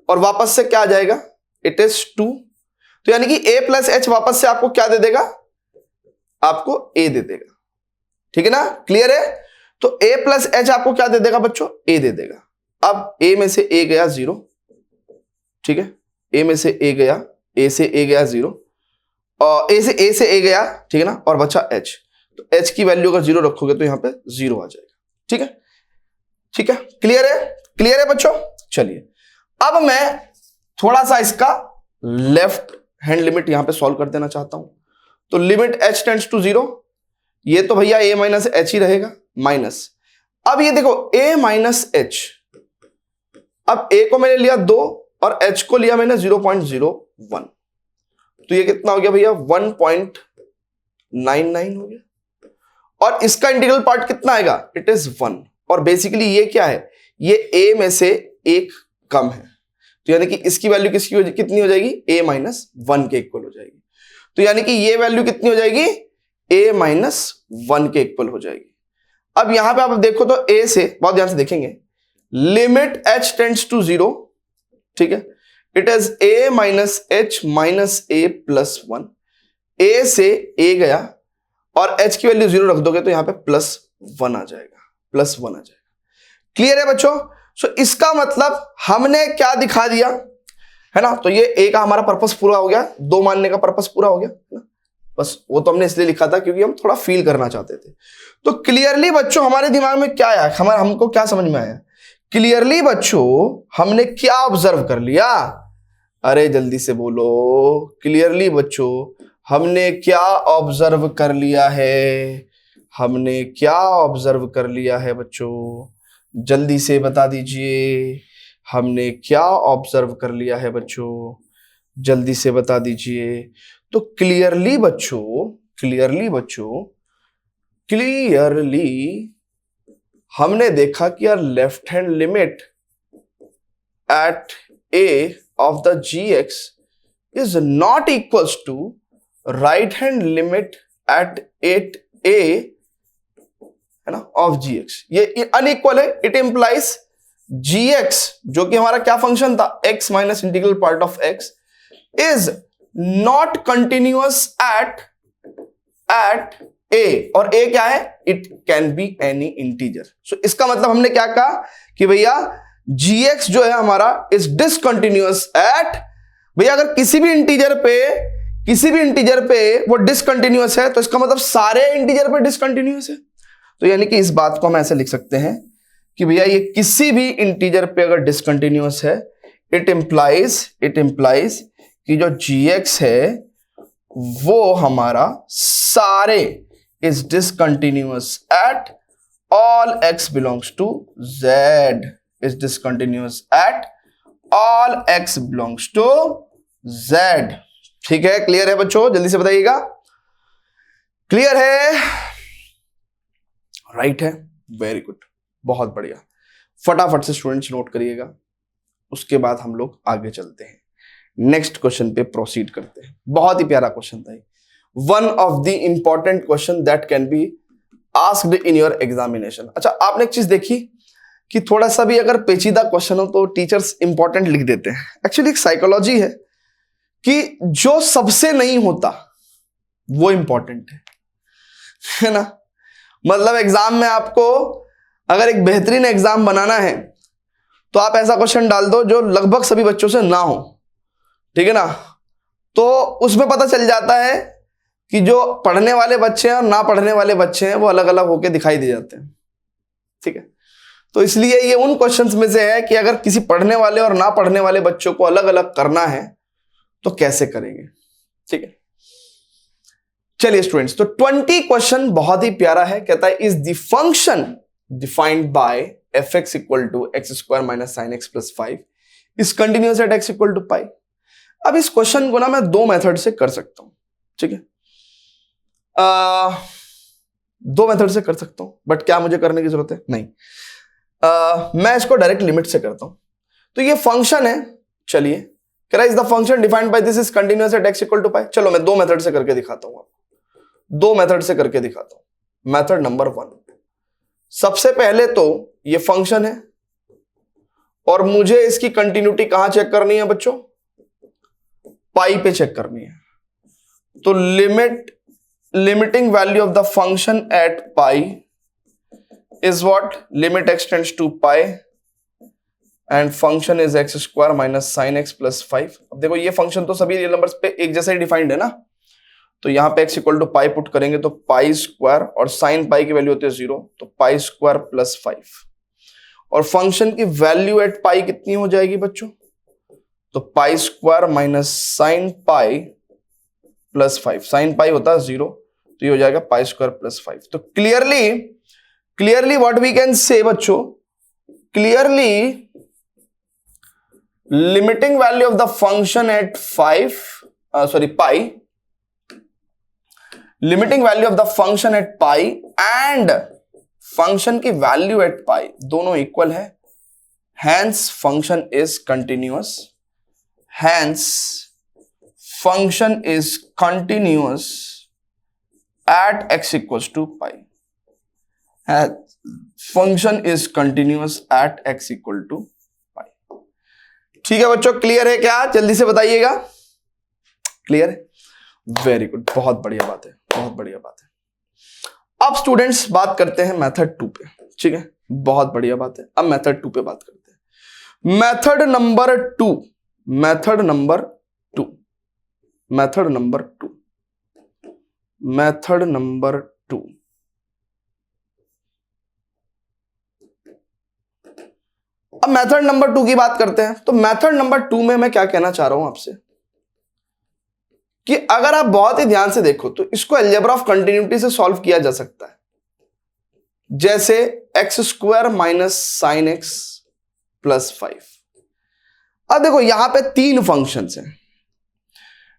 और वापस से क्या आ जाएगा, इट इज 2। तो यानी कि a प्लस एच वापस से आपको क्या दे देगा, आपको a दे देगा, ठीक है ना, क्लियर है। तो a प्लस एच आपको क्या दे देगा बच्चों, a दे देगा। अब a में से a गया 0, ठीक है, a में से a गया, a से a गया 0 और a से a गया, ठीक है ना, और बचा h। तो h की वैल्यू अगर 0 रखोगे तो यहां पे 0 आ जाएगा, ठीक है, ठीक है, क्लियर है बच्चों। चलिए अब मैं थोड़ा सा इसका लेफ्ट हैंड लिमिट यहां पे सॉल्व कर देना चाहता हूं। तो लिमिट h टेंड्स टू 0, ये तो भैया a माइनस एच ही रहेगा, माइनस। अब ये देखो a माइनस एच, अब a को मैंने लिया 2 और h को लिया मैंने 0.01, तो ये कितना हो गया भैया 1.99 हो गया। और इसका इंटीग्रल पार्ट कितना आएगा, इट इज 1। और बेसिकली ये क्या है, ये a में से एक कम है, तो यानी कि इसकी वैल्यू कितनी हो जाएगी, a माइनस 1 के इक्वल हो जाएगी। तो यानी कि ये वैल्यू कितनी हो जाएगी, a माइनस 1 के इक्वल हो जाएगी। अब यहां पे आप देखो तो a से, बहुत ध्यान से देखेंगे, लिमिट h टेंड्स टू 0, ठीक है, it is a minus H minus a plus 1। a से a गया और h की वैल्यू 0 रख दोगे तो यहां पे प्लस 1 आ जाएगा, प्लस 1 आ जाएगा। क्लियर है बच्चों? सो इसका मतलब हमने क्या दिखा दिया है ना, तो ये a का हमारा पर्पस पूरा हो गया, 2 मानने का पर्पस पूरा हो गया ना, बस वो तो हमने इसलिए लिखा था क्योंकि हम थोड़ा फील करना चाहते थे। तो क्लियरली बच्चों हमारे दिमाग में क्या आया, हमको क्या समझ में आया, क्लियरली बच्चों हमने क्या ऑब्जर्व कर लिया, अरे जल्दी से बोलो, क्लियरली बच्चों हमने क्या ऑब्जर्व कर लिया है, हमने क्या ऑब्जर्व कर लिया है बच्चों, जल्दी से बता दीजिए, हमने क्या ऑब्जर्व कर लिया है बच्चों, जल्दी से बता दीजिए। तो क्लियरली हमने देखा कि यार left hand limit eight a of the gx is not equals to right hand limit at 8a है ना of gx, ये अनइक्वल है। इट इंप्लाइज gx जो कि हमारा क्या फंक्शन था, x minus integral part of x is not continuous at a, और a क्या है, it can be any integer. So इसका मतलब हमने क्या कहा कि भैया gx जो है हमारा इज डिसकंटिन्यूअस एट, भैया अगर किसी भी इंटीजर पे वो डिसकंटिन्यूअस है तो इसका मतलब सारे इंटीजर पे डिसकंटिन्यूअस है। तो यानी कि इस बात को हम ऐसे लिख सकते हैं कि भैया ये किसी भी इंटीजर पे अगर डिसकंटिन्यूअस है, इट इंप्लाइज कि जो gx है वो हमारा सारे is discontinuous at all x belongs to z, is discontinuous at all x belongs to z। ठीक है, क्लियर है बच्चों, जल्दी से बताइएगा, क्लियर है, राइट है, वेरी गुड, बहुत बढ़िया। फटाफट से स्टूडेंट्स नोट करिएगा, उसके बाद हम लोग आगे चलते हैं, नेक्स्ट क्वेश्चन पे प्रोसीड करते हैं। बहुत ही प्यारा क्वेश्चन था, one of the important question that can be asked in your examination. अच्छा, आपने एक चीज देखी कि थोड़ा सा भी अगर पेचीदा क्वेश्चन हो तो टीचर्स इंपॉर्टेंट लिख देते हैं। एक्चुअली एक साइकोलॉजी है कि जो सबसे नहीं होता वो इंपॉर्टेंट है ना। मतलब एग्जाम में आपको अगर एक बेहतरीन एग्जाम बनाना है तो आप ऐसा क्वेश्चन डाल दो जो लगभग सभी बच्चों से ना हो, ठीक है ना, तो उसमें पता चल जाता है कि जो पढ़ने वाले बच्चे हैं और ना पढ़ने वाले बच्चे हैं वो अलग अलग होके दिखाई दे जाते हैं, ठीक है। तो इसलिए ये उन क्वेश्चंस में से है कि अगर किसी पढ़ने वाले और ना पढ़ने वाले बच्चों को अलग अलग करना है तो कैसे करेंगे, ठीक है। चलिए स्टूडेंट्स, तो 20 क्वेश्चन बहुत ही प्यारा है, कहता है is the function defined by fx equal to x square minus sine x plus 5 is continuous at x equal to pi. अब इस क्वेश्चन को ना मैं 2 मेथड से कर सकता हूं, ठीक है, 2 मेथड से कर सकता हूं, बट क्या मुझे करने की जरूरत है, नहीं, मैं इसको डायरेक्ट लिमिट से करता हूं। तो ये फंक्शन है, चलिए, कह रहा है is the function defined by this is continuous at x equal to pi. चलो मैं 2 मेथड से करके दिखाता हूं, आपको 2 मेथड से करके दिखाता हूं। मेथड नंबर 1, सबसे पहले तो ये फंक्शन है और मुझे इसकी कंटिन्यूटी कहां चेक करनी है बच्चों, पाई पे चेक करनी है। तो limiting value of the function at pi is what, limit x tends to pi and function is x square minus sine x plus 5। अब देखो ये फंक्शन तो सभी रियल नंबर्स पे एक जैसे ही डिफाइंड है ना, तो यहां पे x equal to pi put करेंगे तो पाई स्क्वायर और साइन पाई की वैल्यू होती है 0, तो पाई स्क्वायर प्लस 5, और फंक्शन की वैल्यू एट पाई कितनी हो जाएगी बच्चों, तो pi square minus sine pi plus 5, sine pi होता है 0, तो ये हो जाएगा पाई स्क्वायर प्लस 5। तो clearly what we can say बच्चों, clearly limiting value of the function at pi, limiting value of the function at pi and function की value at pi दोनों इक्वल है, hence function is continuous, hence function is continuous at x equals to pi, function is continuous at x equal to pi. ठीक है बच्चों, clear है क्या? जल्दी से बताइएगा, क्लियर है? वेरी गुड, बहुत बढ़िया बात है, बहुत बढ़िया बात है। अब स्टूडेंट्स बात करते हैं मेथड 2 पे। ठीक है, बहुत बढ़िया बात है। अब मेथड 2 पे बात करते हैं। Method number 2, method number 2, method number 2, method number 2। अब मेथड नंबर 2 की बात करते हैं। तो मेथड नंबर 2 में मैं क्या कहना चाह रहा हूं आपसे कि अगर आप बहुत ही ध्यान से देखो तो इसको अलजेब्रा ऑफ कंटिन्यूटी से सॉल्व किया जा सकता है। जैसे x square minus sine x plus 5। अब देखो यहां पे 3 फंक्शंस हैं,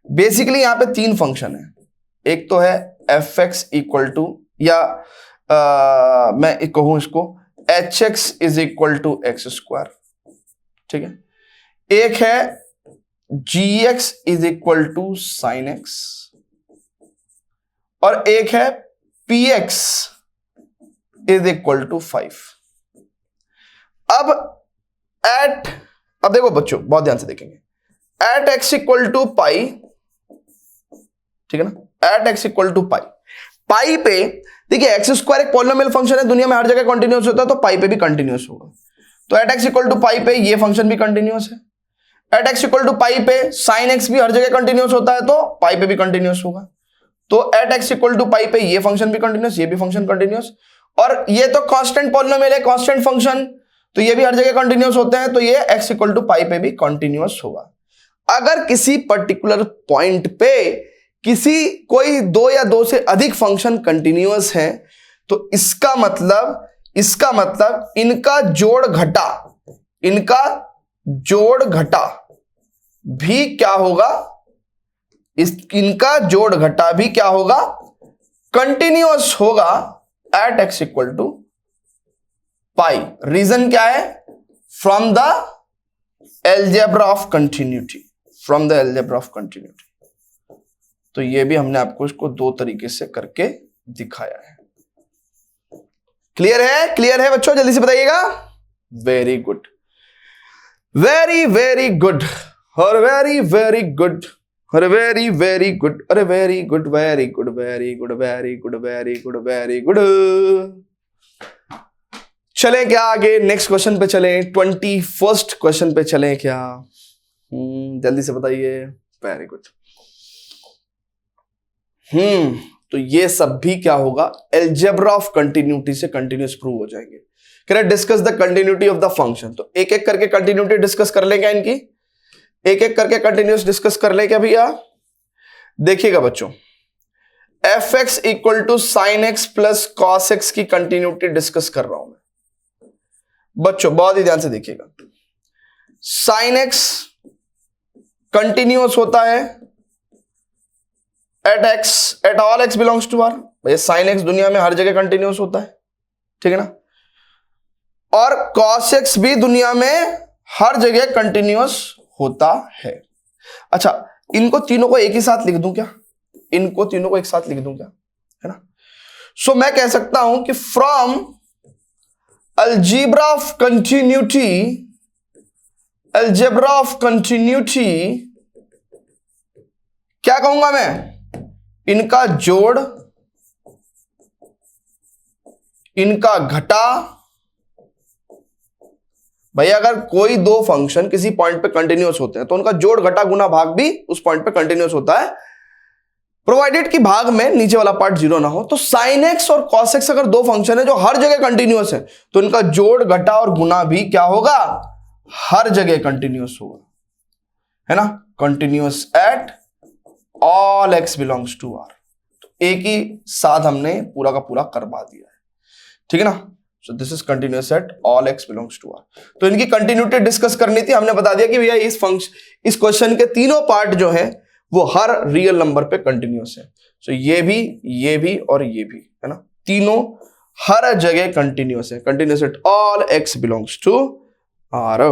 बेसिकली यहां पे 3 फंक्शन है। एक तो है एफ एक्स इक्वल टू, या मैं कहूं इसको h x is equal to x square. ठीक है, एक है g x is equal to sine x, और एक है p x is equal to 5। अब देखो बच्चों बहुत ध्यान से देखेंगे, at x equal to pi, ठीक है ना, at x equal to pi, pi पे देखिए एक्स स्क्वायर एक पॉलिनोमियल फंक्शन है, दुनिया में हर जगह कंटिन्यूअस होता है, तो पाई पे भी कंटिन्यूअस होगा। तो eight x equal to pi पे ये फंक्शन भी कंटिन्यूअस है, eight x equal to pi पे साइन एक्स भी हर जगह कंटिन्यूअस होता है, तो पाई पे भी कंटिन्यूअस होगा। तो eight x equal to pi पे ये फंक्शन भी कंटिन्यूअस, ये भी फंक्शन कंटिन्यूअस, और ये तो कांस्टेंट पॉलिनोमियल है, कांस्टेंट फंक्शन, तो ये भी हर जगह कंटिन्यूअस होते हैं, तो ये एक्स इक्वल टू पाई पे भी कंटिन्यूअस होगा। अगर किसी पर्टिकुलर पॉइंट पे कोई 2 या 2 से अधिक फंक्शन कंटिन्यूअस है, तो इसका मतलब इनका जोड़ घटा भी क्या होगा, इनका जोड़ घटा भी क्या होगा, कंटिन्यूअस होगा at x equal to pi. Reason क्या है? From the algebra of continuity, from the algebra of continuity. तो ये भी हमने आपको इसको 2 तरीके से करके दिखाया है। क्लियर है? क्लियर है बच्चों, जल्दी से बताइएगा। Very good, very very good, और वेरी वेरी गुड, और वेरी वेरी गुड, अरे very good, very good, very good, very good, very good, very good. चले क्या आगे, नेक्स्ट क्वेश्चन पे चले, 21st क्वेश्चन पे चले क्या? जल्दी से बताइए। Very good. तो ये सब भी क्या होगा, एलजेब्रा ऑफ कंटिन्यूटी से कंटिन्यूअस प्रूव हो जाएंगे। कह रहे discuss the continuity of the function. तो एक एक करके कंटिन्यूटी डिस्कस कर लेंगे इनकी, एक एक करके कंटिन्यूअस डिस्कस कर ले क्या भैया? देखिएगा बच्चों, f x equal to sine x plus cos x की कंटिन्यूटी डिस्कस कर रहा हूं मैं बच्चों, बहुत ही ध्यान से देखिएगा। साइन एक्स कंटिन्यूअस होता है at all x belongs to R. भैया साइन एक्स दुनिया में हर जगह कंटिन्यूअस होता है, ठीक है ना, और कॉस एक्स भी दुनिया में हर जगह कंटिन्यूअस होता है। अच्छा, इनको तीनों को एक ही साथ लिख दूं क्या? इनको तीनों को एक साथ लिख दूं क्या, है ना? सो मैं कह सकता हूं कि from algebra of continuity, algebra of continuity क्या कहूंगा मैं? इनका जोड़, इनका घटा। भैया अगर कोई 2 फंक्शन किसी पॉइंट पे कंटिन्यूअस होते हैं तो उनका जोड़ घटा गुना भाग भी उस पॉइंट पे कंटिन्यूअस होता है, प्रोवाइडेड कि भाग में नीचे वाला पार्ट 0 ना हो। तो साइन एक्स और कॉस एक्स अगर 2 फंक्शन है जो हर जगह कंटिन्यूअस है, तो इनका जोड़ घटा और गुना भी क्या होगा? हर जगह कंटिन्यूअस होगा, है ना, continuous at all x belongs to R. तो एक ही साथ हमने पूरा का पूरा करवा दिया है, ठीक है ना। So this is continuous at all x belongs to r। तो इनकी कंटिन्यूटी डिस्कस करनी थी, हमने बता दिया कि भैया इस क्वेश्चन के तीनों पार्ट जो है वो हर रियल नंबर पे कंटिन्यूअस है। सो ये भी और ये भी, है ना, तीनों हर जगह कंटिन्यूअस है, continuous at all x belongs to r।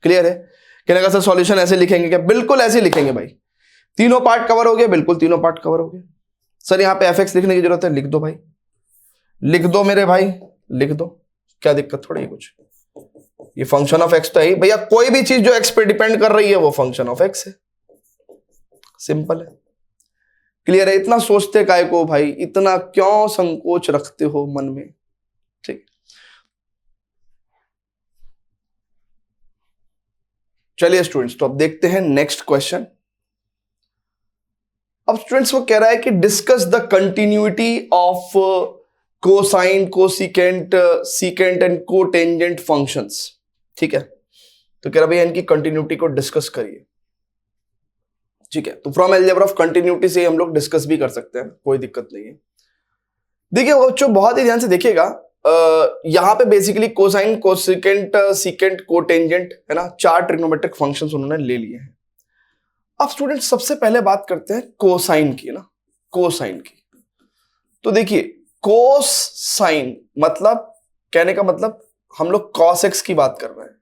Clear है? कहने का सर सॉल्यूशन ऐसे लिखेंगे क्या? बिल्कुल ऐसे लिखेंगे भाई। तीनों पार्ट कवर हो गए, बिल्कुल तीनों पार्ट कवर हो गए। सर यहाँ पे fx लिखने की जरूरत है, लिख दो भाई, लिख दो मेरे भाई, लिख दो, क्या दिक्कत थोड़ी है कुछ। ये फंक्शन ऑफ x तो है भैया, कोई भी चीज जो x पे डिपेंड कर रही है वो फंक्शन ऑफ x है, सिंपल है। क्लियर है? इतना सोचते काय को भाई, इतना क्यों संकोच रखते हो मन में? ठीक, चलिए स्टूडेंट्स, तो अब देखते हैं नेक्स्ट क्वेश्चन। अब स्टूडेंट्स वो कह रहा है कि discuss the continuity of cosine, cosecant, secant and cotangent functions. ठीक है, तो कह रहा भैया इनकी कंटिन्यूटी को डिस्कस करिए। ठीक है, तो फ्रॉम अलजेब्रा ऑफ कंटिन्यूटी से हम लोग डिस्कस भी कर सकते हैं, कोई दिक्कत नहीं है। देखिए बच्चों बहुत ही ध्यान से देखिएगा, यहां पे basically cosine, cosecant, secant, cotangent, है ना, 4 ट्रिग्नोमेट्रिक फंक्शंस उन्होंने ले लिए हैं। अब स्टूडेंट सबसे पहले बात करते हैं कोसाइन की, ना, कोसाइन की। तो देखिए कोस साइन मतलब, कहने का मतलब हम लोग कॉस एक्स की बात कर रहे हैं।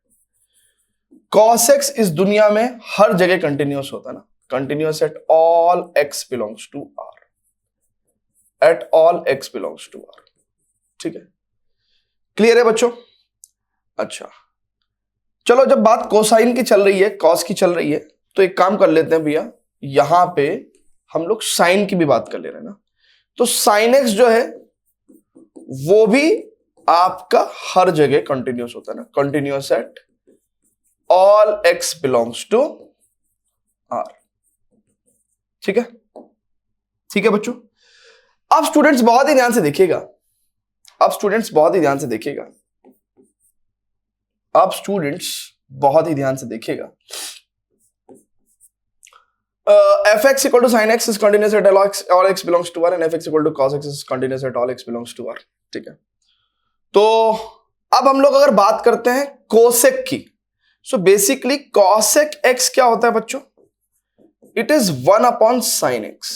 कॉस एक्स इस दुनिया में हर जगह कंटिन्यूअस होता है ना, continuous at all x belongs to R, at all x belongs to R. ठीक है, क्लियर है बच्चों? अच्छा, चलो जब बात कोसाइन की चल रही है, कॉस की चल रही है, तो एक काम कर लेते हैं भैया, यहां पे हम लोग साइन की भी बात कर ले रहे हैं ना। तो साइन एक्स जो है वो भी आपका हर जगह कंटिन्यूअस होता है ना, continuous at all x belongs to R. ठीक है, ठीक है बच्चों। अब स्टूडेंट्स बहुत ही ध्यान से देखिएगा, अब स्टूडेंट्स बहुत ही ध्यान से देखिएगा, अब स्टूडेंट्स बहुत ही ध्यान से देखिएगा। fx equal to sin x is continuous at all x belongs to r and fx equal to cos x is continuous at all x belongs to r। ठीक है, तो अब हम लोग अगर बात करते हैं कोसेक की, सो बेसिकली कोसेक x क्या होता है बच्चों? It is 1/sin x।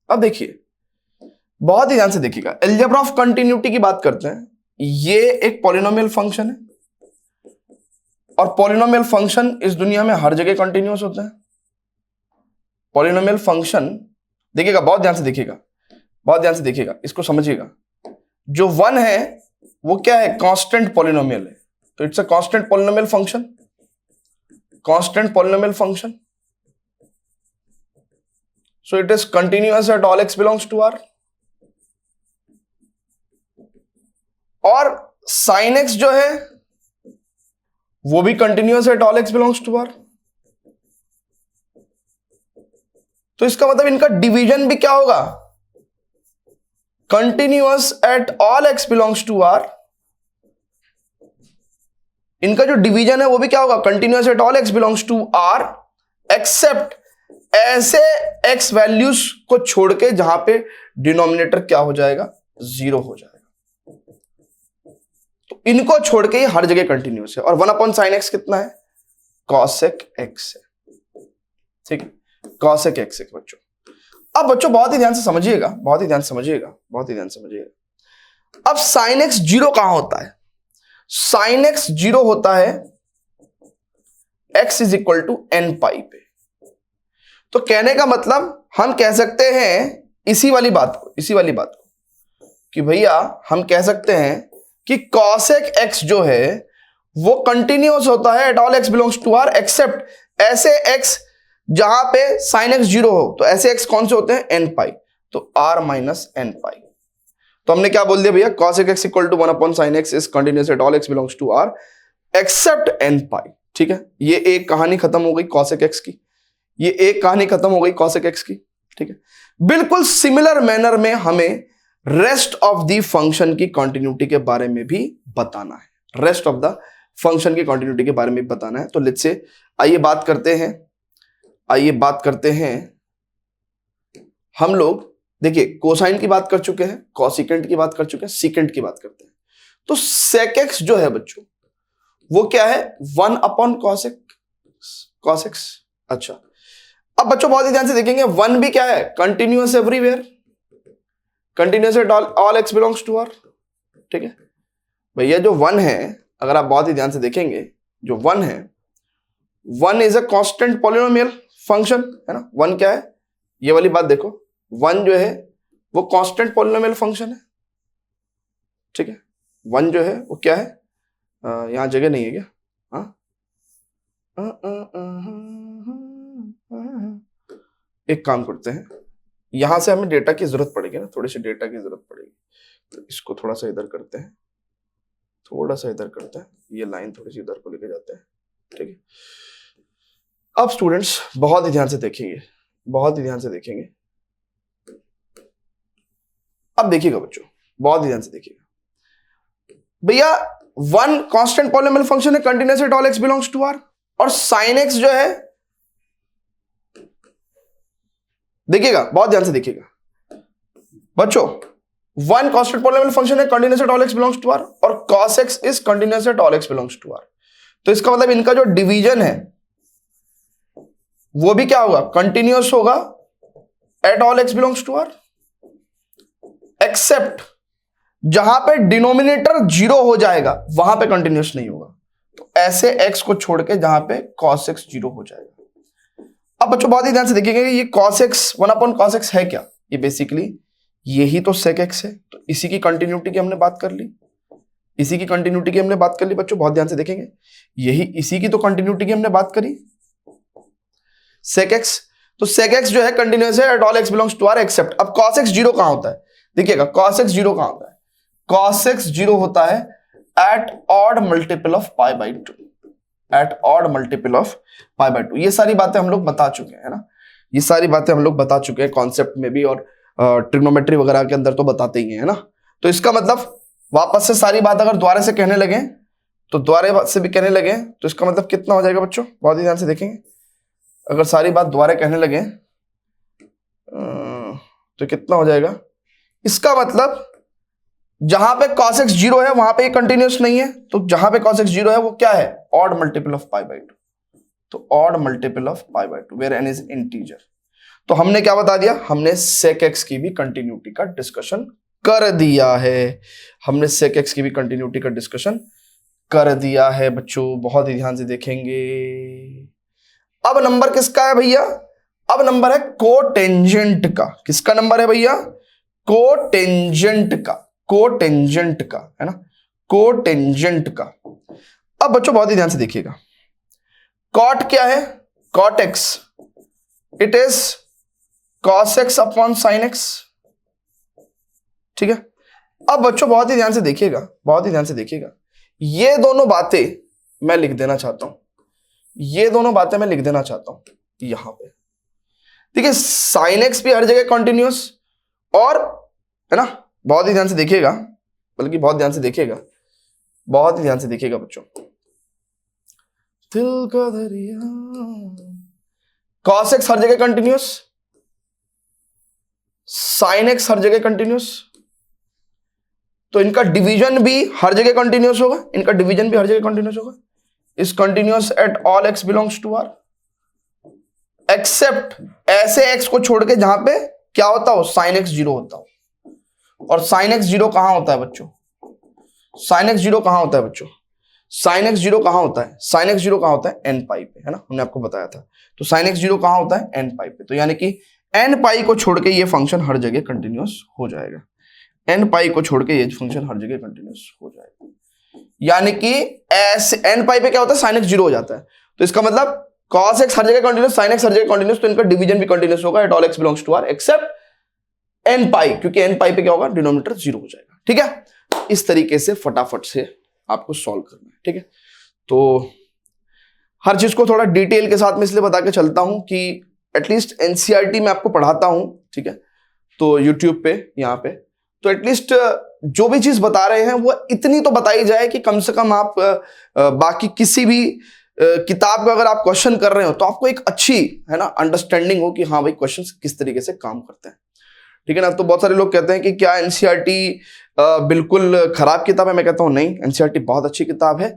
अब देखिए बहुत ही ध्यान से देखिएगा, अलजेब्रा ऑफ कंटिन्यूटी की बात करते हैं। ये एक पॉलिनोमियल फंक्शन है और पॉलिनोमियल फंक्शन इस दुनिया में हर जगह कंटिन्यूअस होता है। पॉलिनोमियल फंक्शन देखिएगा, बहुत ध्यान से देखिएगा, बहुत ध्यान से देखिएगा, इसको समझिएगा। जो 1 है वो क्या है? कांस्टेंट पॉलिनोमियल है, तो it's a constant polynomial function, constant polynomial function. So it is continuous at all x belongs to R. और साइन एक्स जो है वो भी continuous at all x belongs to R. तो इसका मतलब इनका डिवीजन भी क्या होगा? Continuous at all x belongs to R. इनका जो डिवीजन है वो भी क्या होगा? Continuous at all x belongs to R, except ऐसे एक्स वैल्यूज को छोड़ के जहां पे डिनोमिनेटर क्या हो जाएगा? 0 हो जाएगा। तो इनको छोड़ के ये हर जगह कंटिन्यूअस है। और 1/sin x कितना है? cosec x है। ठीक है, cosec x है बच्चों। अब बच्चों बहुत ही ध्यान से समझिएगा, बहुत ही ध्यान से समझिएगा, बहुत ही ध्यान से समझिएगा। अब sin x 0 कहां होता है? sin x 0 होता है x is equal to n pi पे। तो कहने का मतलब हम कह सकते हैं इसी वाली बात को कि भैया हम कह सकते हैं कि cosec x जो है वो कंटिन्यूअस होता है at all x belongs to r, except ऐसे x जहां पे sin x 0 हो। तो ऐसे x कौन से होते हैं? n पाई, तो r माइनस n पाई। तो हमने क्या बोल दिया भैया? cosec x equal to 1/sin x is continuous at all x belongs to r except n pi. ठीक है, ये एक कहानी खत्म हो गई cosec x की, ये एक कहानी खत्म हो गई cosec x की। ठीक है, बिल्कुल सिमिलर मैनर में हमें रेस्ट ऑफ द फंक्शन की कंटिन्यूटी के बारे में भी बताना है, रेस्ट ऑफ द फंक्शन की कंटिन्यूटी के बारे में भी बताना है। तो लेट्स से आइए बात करते हैं हम लोग देखिए कोसाइन की बात कर चुके हैं, कॉसिकेंट की बात कर चुके हैं, सीकेंट की बात करते हैं। तो सेक एक्स जो है बच्चों वो क्या है, 1 अपॉन कॉस एक्स। अच्छा अब बच्चों बहुत ही ध्यान से देखेंगे, 1 भी क्या है, continuous everywhere, continuous at all x belongs to R. ठीक है भैया, जो 1 है अगर आप बहुत ही ध्यान से देखेंगे, जो 1 है, 1 is a constant polynomial function, है ना। 1 क्या है, ये वाली बात देखो, 1 जो है वो कांस्टेंट पॉलिनोमियल फंक्शन है। ठीक है 1 जो है वो क्या है, यहां जगह नहीं है क्या, हाँ एक काम करते हैं, यहां से हमें डेटा की जरूरत पड़ेगी ना, थोड़ी सी डेटा की जरूरत पड़ेगी, तो इसको थोड़ा सा इधर करते हैं, थोड़ा सा इधर करते हैं, ये लाइन थोड़ी सी इधर को लेके जाते हैं। ठीक है अब स्टूडेंट्स बहुत ही ध्यान से देखेंगे, बहुत ही ध्यान से देखेंगे। अब देखिएगा बच्चों, बहुत ही ध्यान से देखिएगा भैया, 1 कांस्टेंट पॉलिनोमियल फंक्शन है, continuous at all x belongs to R, और साइन एक्स जो है, देखिएगा बहुत ध्यान से देखिएगा बच्चों, 1 कांस्टेंट पॉलिनोमियल फंक्शन है, continuous at all x belongs to R, और cos x is continuous at all x belongs to R. तो इसका मतलब इनका जो डिवीजन है वो भी क्या होगा, कंटीन्यूअस होगा at all x belongs to R, except जहां पे डिनोमिनेटर 0 हो जाएगा वहां पे कंटीन्यूअस नहीं होगा। तो ऐसे x को छोड़ के जहां पे cos x 0 हो जाएगा। अब बच्चों बहुत ही ध्यान से देखिएगा, ये cos x 1 upon cos x है क्या, ये बेसिकली यही तो sec x है। तो इसी की कंटिन्यूटी की हमने बात कर ली, इसी की कंटिन्यूटी की हमने बात कर ली बच्चों, बहुत ध्यान से देखेंगे, यही इसी की तो कंटिन्यूटी की हमने बात करी, sec x। तो sec x जो है कंटिन्यूअस है at all x belongs to R, except, अब cos x 0 कहां होता है, देखिएगा cos x 0 कहां होता है, cos x 0 होता है at odd multiple of pi by 2, at odd multiple of pi by 2। ये सारी बातें हम लोग बता चुके हैं ना, ये सारी बातें हम लोग बता चुके हैं कॉन्सेप्ट में भी, और ट्रिग्नोमेट्री वगैरह के अंदर तो बताते ही हैं ना। तो इसका मतलब वापस से सारी बात अगर दोबारा से कहने लगे, तो दोबारा से भी कहने लगे, तो इसका मतलब कितना हो जाएगा बच्चों, बहुत ही ध्यान से देखेंगे, अगर सारी बात दोबारा कहने लगे तो कितना हो जाएगा, इसका मतलब जहां पे cos x 0 है वहां पे कंटिन्यूअस नहीं है, तो जहां पे cos x 0 है वो क्या है, odd multiple of pi by 2, तो odd multiple of pi by 2 where n is integer. तो हमने क्या बता दिया, हमने sec x की भी कंटिन्यूटी का डिस्कशन कर दिया है, हमने sec x की भी कंटिन्यूटी का डिस्कशन कर दिया है बच्चों, बहुत ही ध्यान से देखेंगे। अब नंबर किसका है भैया, अब नंबर है कोटेंजेंट का। किसका नंबर है भैया, कोटेंजेंट का, कोटेंजेंट का, है ना, कोटेंजेंट का। अब बच्चों बहुत ही ध्यान से देखिएगा, कॉट क्या है, cot x, it is cos x upon sine x. ठीक है अब बच्चों बहुत ही ध्यान से देखिएगा, बहुत ही ध्यान से देखिएगा, ये दोनों बातें मैं लिख देना चाहता हूं, ये दोनों बातें मैं लिख देना चाहता हूं यहां पे। ठीक है साइन एक्स भी हर जगह कंटिन्यूअस, और है ना, बहुत ही ध्यान से देखिएगा, बल्कि बहुत ध्यान से देखिएगा, बहुत ही ध्यान से देखिएगा बच्चों, दिल का दरिया, cos x हर जगह कंटिन्यूअस, sin x हर जगह कंटिन्यूअस, तो इनका डिवीजन भी हर जगह कंटिन्यूअस होगा, इनका डिवीजन भी हर जगह कंटिन्यूअस होगा, is continuous at all x belongs to R, except ऐसे x को छोड़ के जहां पे क्या होता हो, sin x 0 होता हो। और sin x 0 कहां होता है बच्चों, sin x 0 कहां होता है बच्चों, sin x 0 कहां होता है, sin x 0 कहां होता है, n पाई पे, है ना, हमने आपको बताया था। तो sin x 0 कहां होता है, n पाई पे, तो यानी कि n पाई को छोड़ के ये फंक्शन हर जगह कंटिन्यूअस हो जाएगा, n पाई को छोड़ के ये फंक्शन हर जगह कंटिन्यूअस हो जाएगा, यानी कि ऐसे n पाई पे क्या होता है, sin x 0 हो जाता है। तो इसका मतलब cos x हर जगह कंटिन्यूअस, sin x हर जगह कंटिन्यूअस, तो इनका डिवीजन भी कंटिन्यूअस होगा at all x belongs to R except n pi, क्योंकि n पाई पे क्या होगा, डिनोमिनेटर 0 हो जाएगा। ठीक है इस तरीके से फटाफट से आपको सॉल्व करना है। ठीक है तो हर चीज को थोड़ा डिटेल के साथ में इसलिए बता के चलता हूं कि एटलीस्ट एनसीईआरटी में आपको पढ़ाता हूं, ठीक है, तो यूट्यूब पे यहाँ पे, तो एटलीस्ट जो भी चीज बता रहे हैं वो इतनी तो बताई जाए कि कम से कम आप बाकी किसी भी किताब का अगर आप क्वेश्चन कर रहे हो तो आपको एक अच्छी, है ना, अंडरस्टैंडिंग हो कि हाँ भाई क्वेश्चंस किस तरीके से काम करते हैं। ठीक है ना। तो बहुत सारे लोग कहते हैं कि क्या एनसीईआरटी बिल्कुल खराब किताब है। मैं कहता हूं नहीं, एनसीईआरटी बहुत अच्छी किताब है।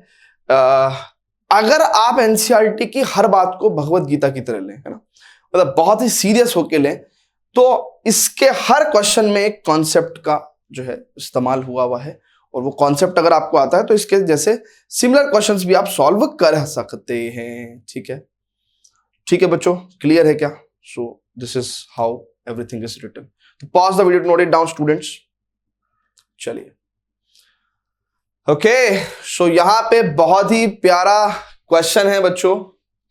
अगर आप एनसीईआरटी की हर बात को भगवत गीता की तरह लें, है ना, मतलब बहुत ही सीरियस होके लें, तो इसके हर क्वेश्चन में एक कॉन्सेप्ट का जो है इस्तेमाल हुआ है, और वो कॉन्सेप्ट अगर आपको आता है तो इसके जैसे सिमिलर क्वेश्चंस भी आप सॉल्व कर सकते हैं। ठीक है, ठीक है बच्चों, क्लियर है क्या? So this is how everything is written. तो pause the video to note it down students. चलिए, ओके, सो यहां पे बहुत ही प्यारा क्वेश्चन है बच्चों,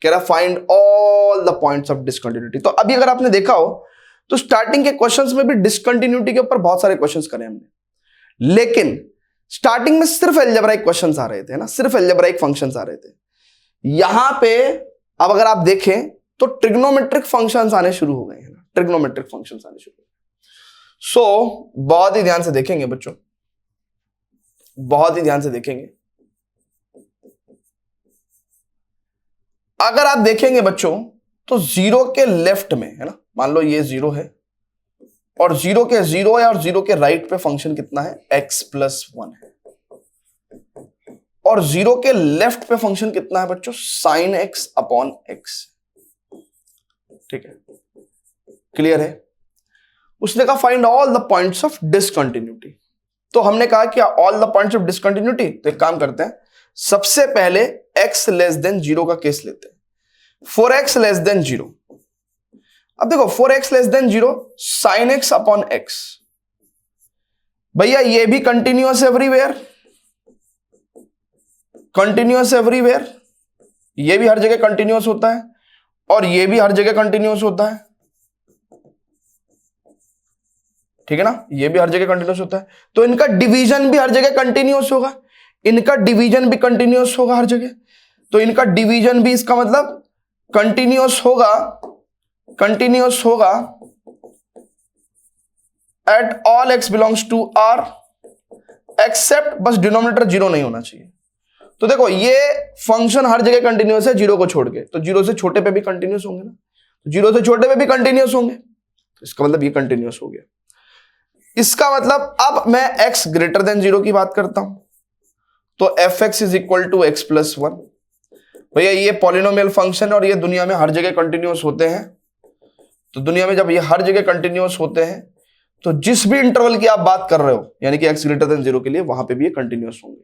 कह रहा find all the points of discontinuity. तो अभी अगर आपने देखा हो तो स्टार्टिंग के क्वेश्चंस में भी डिसकंटिन्यूटी के ऊपर बहुत सारे क्वेश्चंस करे हमने, लेकिन स्टार्टिंग में सिर्फ अलजेब्राइक क्वेश्चंस आ रहे थे ना, सिर्फ अलजेब्राइक फंक्शंस आ रहे थे। यहां पे अब अगर आप देखें तो ट्रिग्नोमेट्रिक फंक्शंस आने शुरू हो गए हैं ना, ट्रिग्नोमेट्रिक फंक्शंस आने शुरू हो गए। सो बहुत ही ध्यान से देखेंगे बच्चों, बहुत ही ध्यान से देखेंगे। अगर आप देखेंगे बच्चों तो जीरो के लेफ्ट में, है ना, मान लो ये जीरो है, और जीरो के जीरो है, और जीरो के राइट पे फंक्शन कितना है, x+1 है, और जीरो के लेफ्ट पे फंक्शन कितना है बच्चों, sin x/x। ठीक है, क्लियर है? उसने कहा find all the points of discontinuity. तो हमने कहा कि all the points of discontinuity, तो एक काम करते हैं, सबसे पहले x लेस देन 0 का केस लेते हैं। 4x लेस देन 0, अब देखो 4x less than 0 sin x/x, भैया ये भी कंटिन्यूअस एवरीवेयर, कंटिन्यूअस एवरीवेयर, ये भी हर जगह कंटिन्यूअस होता है, और ये भी हर जगह कंटिन्यूअस होता है। ठीक है ना, ये भी हर जगह कंटिन्यूअस होता है, तो इनका डिवीजन भी हर जगह कंटिन्यूअस होगा, इनका डिवीजन भी कंटिन्यूअस होगा हर जगह। तो इनका डिवीजन भी, इसका मतलब कंटिन्यूअस होगा, कंटिन्यूअस होगा at all x belongs to R, except बस डिनोमिनेटर 0 नहीं होना चाहिए। तो देखो ये फंक्शन हर जगह कंटिन्यूअस है 0 को छोड़ के, तो 0 से छोटे पे भी कंटिन्यूअस होंगे ना, तो 0 से छोटे पे भी कंटिन्यूअस होंगे, तो इसका मतलब ये कंटिन्यूअस हो गया। इसका मतलब अब मैं x ग्रेटर देन 0 की बात करता हूं, तो fx is equal to x+1। भैया ये पॉलिनोमियल फंक्शन है और ये दुनिया में हर जगह कंटिन्यूअस होते हैं, तो दुनिया में जब ये हर जगह कंटिन्यूअस होते हैं तो जिस भी इंटरवल की आप बात कर रहे हो, यानी कि x ग्रेटर देन 0 के लिए, वहां पे भी ये कंटिन्यूअस होंगे।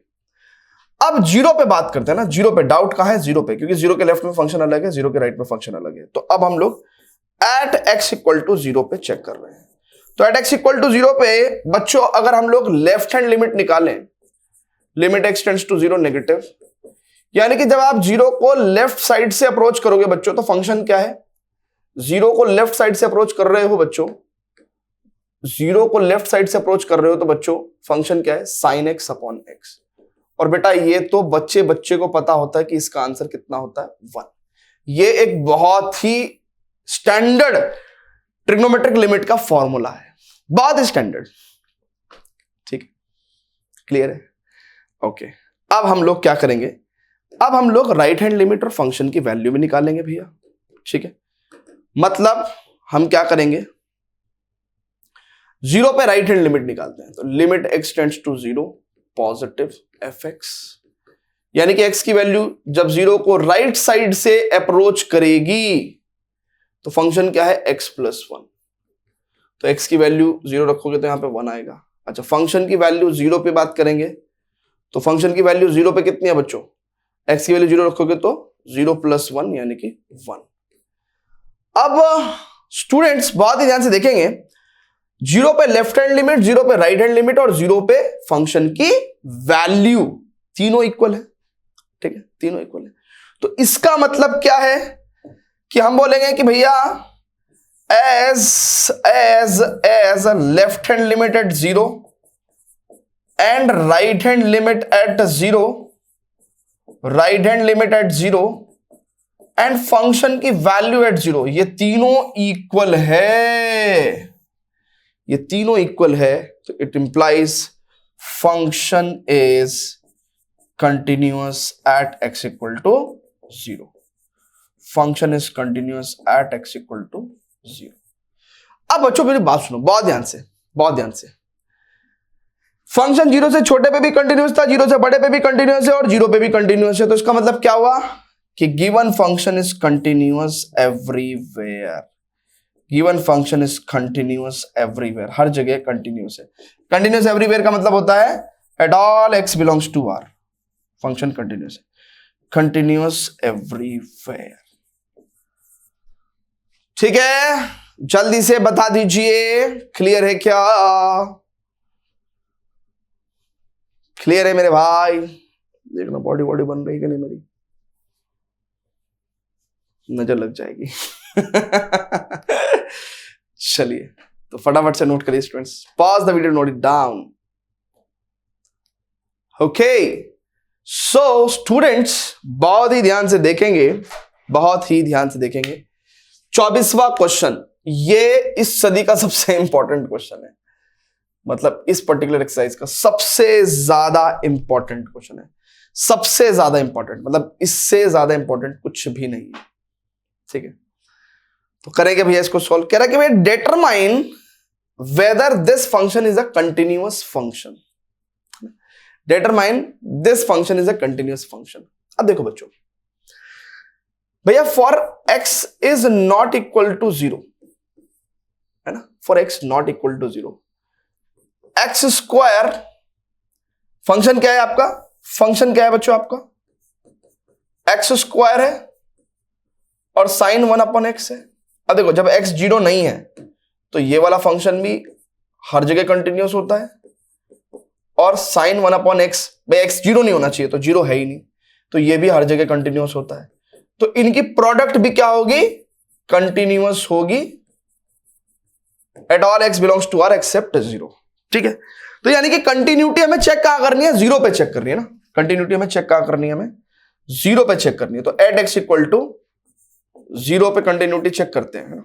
अब 0 पे बात करते हैं ना, 0 पे डाउट कहां है, 0 पे, क्योंकि 0 के लेफ्ट में फंक्शन अलग है, 0 के राइट में फंक्शन अलग है। तो अब हम लोग एट x इक्वल टू 0 पे चेक कर रहे हैं। तो एट x इक्वल टू 0 पे बच्चों अगर हम लोग लेफ्ट हैंड लिमिट निकालें, limit x tends to 0 negative, यानी कि जब आप 0 को लेफ्ट साइड से अप्रोच करोगे बच्चों, तो फंक्शन क्या है, 0 को लेफ्ट साइड से अप्रोच कर रहे हो बच्चों, 0 को लेफ्ट साइड से अप्रोच कर रहे हो तो बच्चों फंक्शन क्या है, sin x/x। और बेटा ये तो बच्चे को पता होता है कि इसका आंसर कितना होता है, 1। ये एक बहुत ही स्टैंडर्ड ट्रिग्नोमेट्रिक लिमिट का फॉर्मूला है, बहुत ही स्टैंडर्ड। ठीक है, क्लियर है? ओके, अब हम लोग क्या करेंगे, अब हम लोग राइट हैंड लिमिट और फंक्शन की वैल्यू भी निकालेंगे भैया। ठीक है, मतलब हम क्या करेंगे, 0 पे राइट हैंड लिमिट निकालते हैं, तो limit x tends to 0 positive fx, यानी कि x की वैल्यू जब 0 को राइट साइड से अप्रोच करेगी तो फंक्शन क्या है, x+1। तो x की वैल्यू 0 रखोगे तो यहां पे 1 आएगा। अच्छा, फंक्शन की वैल्यू 0 पे बात करेंगे, तो फंक्शन की वैल्यू 0 पे कितनी है बच्चों, x की वैल्यू 0 रखोगे तो 0+1 यानी कि 1। अब स्टूडेंट्स बहुत ही ध्यान से देखेंगे, 0 पे लेफ्ट हैंड लिमिट, 0 पे राइट हैंड लिमिट और 0 पे फंक्शन की वैल्यू, तीनों इक्वल है। ठीक है, तीनों इक्वल है। तो इसका मतलब क्या है कि हम बोलेंगे कि भैया as left hand limit at 0 and right hand limit at 0, right hand limit at 0 and function की वैल्यू एट 0, ये तीनों इक्वल है, ये तीनों इक्वल है। तो it implies function is continuous at x equal to 0, function is continuous at x equal to 0। अब बच्चों मेरी बात सुनो बहुत ध्यान से, बहुत ध्यान से। फंक्शन 0 से छोटे पे भी कंटिन्यूस था, 0 से बड़े पे भी कंटिन्यूस है और 0 पे भी कंटिन्यूस है। तो इसका मतलब क्या हुआ कि given function is continuous everywhere. Given function is continuous everywhere, हर जगह कंटिन्यूअस है। कंटिन्यूअस एवरीवेयर का मतलब होता है at all x belongs to r, function continuous है, कंटिन्यूअस एवरीवेयर। ठीक है, जल्दी से बता दीजिए, क्लियर है क्या? क्लियर है मेरे भाई? देखना बॉडी बॉडी बन रही है कि नहीं, मेरी नजर लग जाएगी। चलिए तो फटाफट से नोट करिए students, pause the video, note it down. Okay so students बहुत ही ध्यान से देखेंगे, बहुत ही ध्यान से देखेंगे। 24वां क्वेश्चन, ये इस सदी का सबसे इंपॉर्टेंट क्वेश्चन है, मतलब इस पर्टिकुलर एक्सरसाइज का सबसे ज्यादा इंपॉर्टेंट क्वेश्चन है, सबसे ज्यादा इंपॉर्टेंट, मतलब इससे ज्यादा इंपॉर्टेंट कुछ भी नहीं है। ठीक है, तो करेंगे भैया इसको सॉल्व। कह रहा है कि भैया determine whether this function is a continuous function. Determine this function is a continuous function. अब देखो बच्चों, भैया for x is not equal to 0, है ना, for x not equal to 0, x square function क्या है आपका, फंक्शन क्या है बच्चों आपका, एक्स स्क्वायर है और साइन 1/x है। अब देखो जब x 0 नहीं है तो ये वाला फंक्शन भी हर जगह कंटिन्यूअस होता है, और साइन 1/x, भाई x 0 नहीं होना चाहिए तो 0 है ही नहीं, तो ये भी हर जगह कंटिन्यूअस होता है। तो इनकी प्रोडक्ट भी क्या होगी, कंटिन्यूअस होगी at all x belongs to r except 0। ठीक है, तो यानी कि कंटिन्यूटी हमें चेक कहां करनी है, 0 पे चेक करनी है ना, कंटिन्यूटी हमें चेक कहां करनी है, हमें 0 पे चेक करनी है। तो एट x इक्वल टू 0 पे कंटिन्यूटी चेक करते हैं, है ना।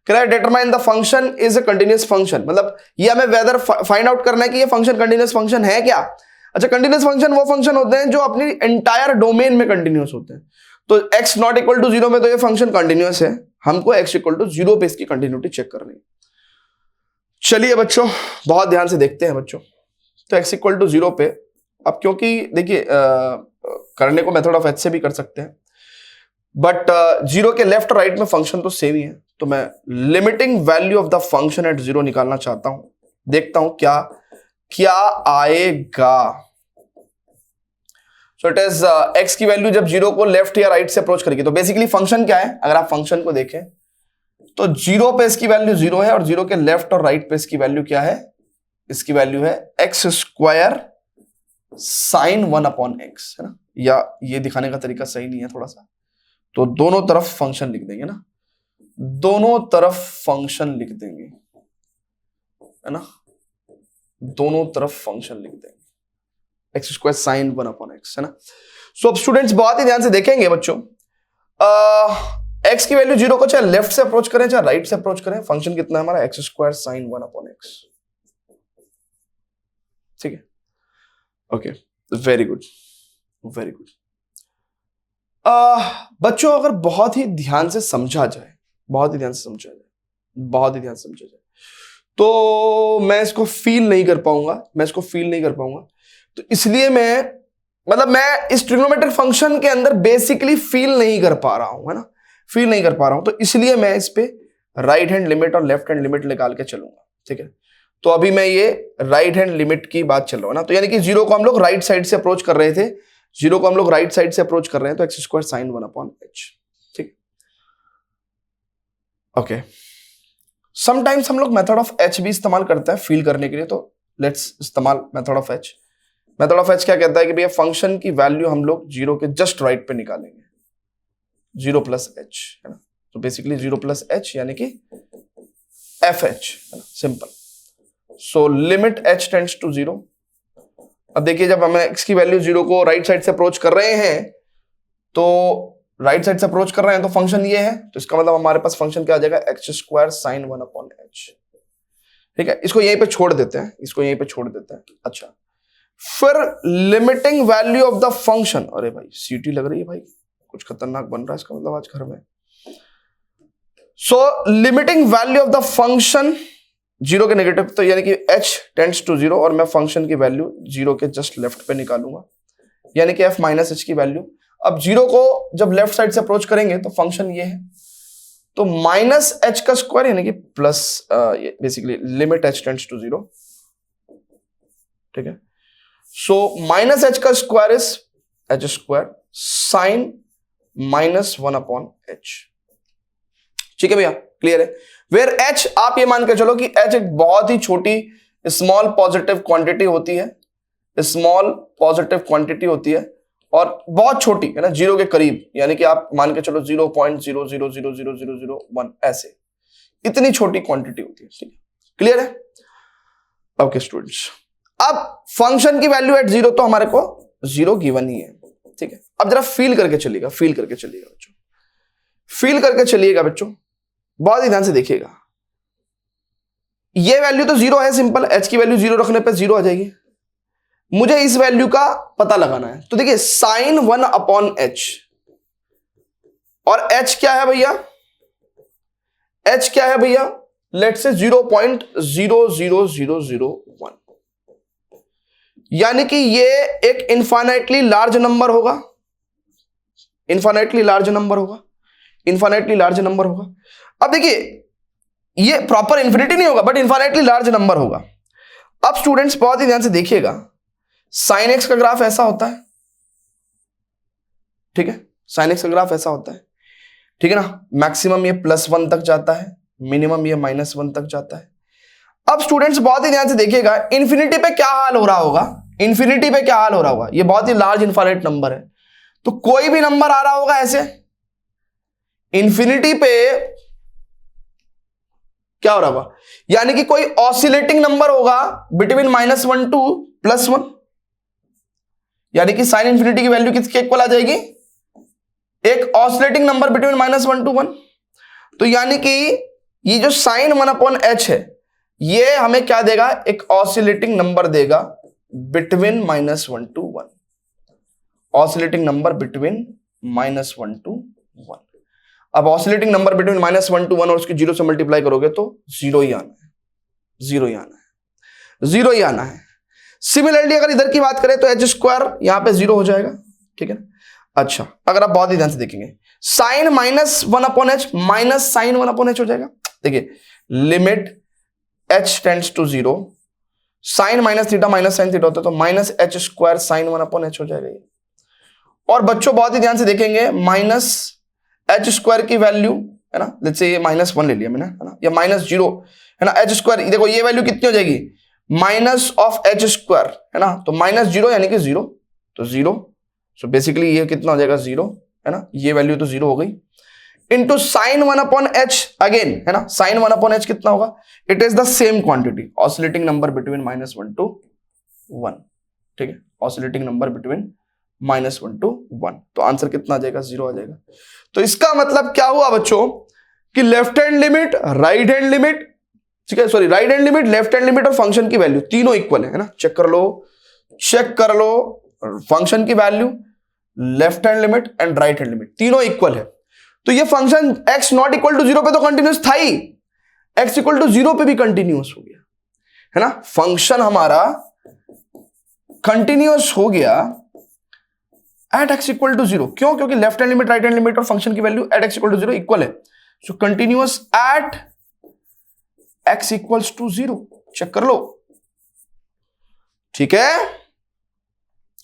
कह रहा है determine the function is a continuous function, मतलब ये हमें वेदर फाइंड आउट करना है कि ये फंक्शन कंटिन्यूअस फंक्शन है क्या। अच्छा, कंटिन्यूअस फंक्शन वो फंक्शन होते हैं जो अपनी एंटायर डोमेन में कंटिन्यूअस होते हैं। तो x नॉट इक्वल टू 0 में तो ये फंक्शन कंटिन्यूअस है, हमको x इक्वल टू 0 पे इसकी कंटिन्यूटी चेक करनी है। चलिए बच्चों बहुत ध्यान से देखते हैं बच्चों। तो x इक्वल टू 0 पे, अब क्योंकि देखिए करने को मेथड ऑफ h से भी कर सकते हैं, बट 0 के लेफ्ट और राइट में फंक्शन तो सेम ही है, तो मैं limiting value of the function at 0 निकालना चाहता हूं, देखता हूं क्या क्या आएगा। सो इट इज x की वैल्यू जब 0 को लेफ्ट या राइट से अप्रोच करेगी, तो बेसिकली फंक्शन क्या है, अगर आप फंक्शन को देखें तो 0 पे इसकी वैल्यू 0 है और 0 के लेफ्ट और राइट पे इसकी वैल्यू क्या है, इसकी वैल्यू है x स्क्वायर साइन 1/x, है ना। या ये दिखाने का तरीका सही नहीं है थोड़ा सा, तो दोनों तरफ फंक्शन लिख देंगे ना, दोनों तरफ फंक्शन लिख देंगे, है ना, दोनों तरफ फंक्शन लिख देंगे, x स्क्वायर साइन 1/x, है ना। सो अब स्टूडेंट्स बहुत ही ध्यान से देखेंगे बच्चों, x की वैल्यू 0 को चाहे लेफ्ट से अप्रोच करें चाहे राइट से अप्रोच करें, फंक्शन कितना है हमारा, x स्क्वायर साइन 1/x। ठीक है, okay, very good, very good. बच्चों अगर बहुत ही ध्यान से समझा जाए, बहुत ही ध्यान से समझा जाए, बहुत ही ध्यान से समझा जाए, तो मैं इसको फील नहीं कर पाऊंगा, मैं इसको फील नहीं कर पाऊंगा। तो इसलिए मैं इस ट्रिग्नोमेट्रिक फंक्शन के अंदर बेसिकली फील नहीं कर पा रहा हूं, है ना, फील नहीं कर पा रहा हूं, तो इसलिए मैं इस पे राइट हैंड लिमिट और लेफ्ट हैंड लिमिट निकाल के चलूंगा। ठीक है, तो अभी मैं ये राइट हैंड लिमिट की बात चल रहा हूं ना, तो यानी कि 0 को हम लोग राइट साइड से अप्रोच कर रहे थे, 0 को हम लोग राइट साइड से अप्रोच कर रहे हैं, तो x स्क्वायर साइन 1/h। ठीक, ओके। समटाइम्स हम लोग मेथड ऑफ h भी इस्तेमाल करते हैं फील करने के लिए, तो लेट्स इस्तेमाल method of h। Method of h क्या कहता है कि भैया फंक्शन की वैल्यू हम लोग 0 के जस्ट राइट पे निकालेंगे, 0 प्लस h, है ना। तो बेसिकली 0 प्लस h यानी कि fh, है ना, simple. So limit h tends to 0। अब देखिए जब हमें x की वैल्यू 0 को राइट साइड से अप्रोच कर रहे हैं, तो राइट साइड से अप्रोच कर रहे हैं तो फंक्शन ये है, तो इसका मतलब हमारे पास फंक्शन क्या आ जाएगा, x स्क्वायर साइन 1/h। ठीक है, इसको यहीं पे छोड़ देते हैं, इसको यहीं पे छोड़ देते हैं। अच्छा, फिर limiting value of the function, अरे भाई सीटी लग रही है भाई, कुछ खतरनाक बन रहा है इसका मतलब आज घर में। So limiting value of the function zero के नेगेटिव, तो यानी कि h टेंड्स टू जीरो, और मैं फंक्शन की वैल्यू जीरो के जस्ट लेफ्ट पे निकालूंगा, यानी कि f माइनस एच की वैल्यू। अब जीरो को जब लेफ्ट साइड से अप्रोच करेंगे तो फंक्शन ये है, तो माइनस एच का स्क्वायर यानी कि plus basically limit h tends to zero, ठीक है। सो माइनस एच का square is h square sine minus one upon h, ठीक है भैया, क्लियर है। वेयर h, आप ये मान के चलो कि h एक बहुत ही छोटी स्मॉल पॉजिटिव क्वांटिटी होती है, स्मॉल पॉजिटिव क्वांटिटी होती है और बहुत छोटी है ना, जीरो के करीब, यानी कि आप मान के चलो 0.0000001 ऐसे, इतनी छोटी क्वांटिटी होती है, ठीक है, क्लियर है। ओके स्टूडेंट्स, अब फंक्शन की वैल्यू एट जीरो तो हमारे को जीरो गिवन ही है, ठीक है। अब जरा फील करके चलिएगा, फील करके चलिएगा बच्चों, फील करके चलिएगा बच्चों, बहुत ही ध्यान से देखिएगा। ये वैल्यू तो जीरो है, सिंपल, h की वैल्यू जीरो रखने पे जीरो आ जाएगी। मुझे इस वैल्यू का पता लगाना है, तो देखिए साइन वन अपॉन एच, और h क्या है भैया, h क्या है भैया, लेट से 0.00001, यानी कि ये एक इनफाइनाइटली लार्ज नंबर होगा, इनफाइनाइटली लार्ज नंबर होगा, इनफाइनाइटली लार्ज नंबर होगा। अब देखिए ये प्रॉपर इंफिनिटी नहीं होगा बट इनफाइनाइटली लार्ज नंबर होगा। अब स्टूडेंट्स बहुत ही ध्यान से देखिएगा, साइन एक्स का ग्राफ ऐसा होता है, ठीक है, साइन एक्स का ग्राफ ऐसा होता है, ठीक है ना, मैक्सिमम ये +1 तक जाता है, मिनिमम ये -1 तक जाता है। अब स्टूडेंट्स बहुत ही ध्यान से देखिएगा, इंफिनिटी पे क्या हाल हो रहा होगा, इंफिनिटी पे क्या हाल हो रहा होगा, ये बहुत ही लार्ज इनफाइनाइट नंबर है, तो कोई भी नंबर आ रहा होगा ऐसे, इंफिनिटी पे क्या हो रहा होगा, यानी कि कोई ऑसिलेटिंग नंबर होगा बिटवीन -1 टू +1, यानी कि साइन इंफिनिटी की वैल्यू किसके इक्वल आ जाएगी, एक ऑसिलेटिंग नंबर बिटवीन -1 टू 1। तो यानी कि ये जो साइन 1/h है ये हमें क्या देगा, एक ऑसिलेटिंग नंबर देगा between -1 to 1, oscillating number between -1 to 1। अब ऑसिलेटिंग नंबर बिटवीन -1 टू 1 और उसकी जीरो से मल्टीप्लाई करोगे तो जीरो ही आना है, जीरो ही आना है, जीरो ही आना है। सिमिलरली अगर इधर की बात करें तो एच स्क्वायर यहां पे जीरो हो जाएगा, ठीक है ना। अच्छा, अगर आप बहुत ही ध्यान से देखेंगे, sign -1/h minus sign 1/h हो जाएगा। देखिए limit h tends to zero, sine minus theta minus sine theta होता है तो -h स्क्वायर साइन 1/h हो जाएगा ये। और बच्चों बहुत ही ध्यान से देखेंगे, -h स्क्वायर की वैल्यू है ना, लेट्स से ये -1 ले लिया मैंने, है ना, या -0 है ना, h स्क्वायर देखो ये वैल्यू कितनी हो जाएगी, माइनस ऑफ h स्क्वायर है ना, तो -0 यानी कि जीरो, तो जीरो, सो बेसिकली ये कितना हो जाएगा, जीरो, है ना, ये वैल्यू तो जीरो हो गई, इंटू साइन 1/h अगेन, है ना, साइन 1/h कितना होगा, it is the same quantity, oscillating number between -1 to 1, ठीक है, ऑसिलेटिंग नंबर बिटवीन -1 टू 1, तो आंसर कितना आ जाएगा, जीरो आ जाएगा। तो इसका मतलब क्या हुआ बच्चों कि left hand limit, right hand limit, ठीक है, sorry right hand limit, left hand limit और फंक्शन की वैल्यू तीनों इक्वल है ना, चेक कर लो, चेक कर लो, फंक्शन की value, left hand limit and right hand limit तीनों इक्वल है। तो ये function x not equal to 0 पे तो कंटिन्यूस था ही, x इक्वल टू 0 पे भी कंटिन्यूस हो गया, है ना, फंक्शन हमारा कंटिन्यूस हो गया एट x इक्वल टू 0। क्यों, क्योंकि left hand limit, right hand limit और फंक्शन की value at x equal to 0 equal है, so continuous at x equals to 0, check कर लो, ठीक है।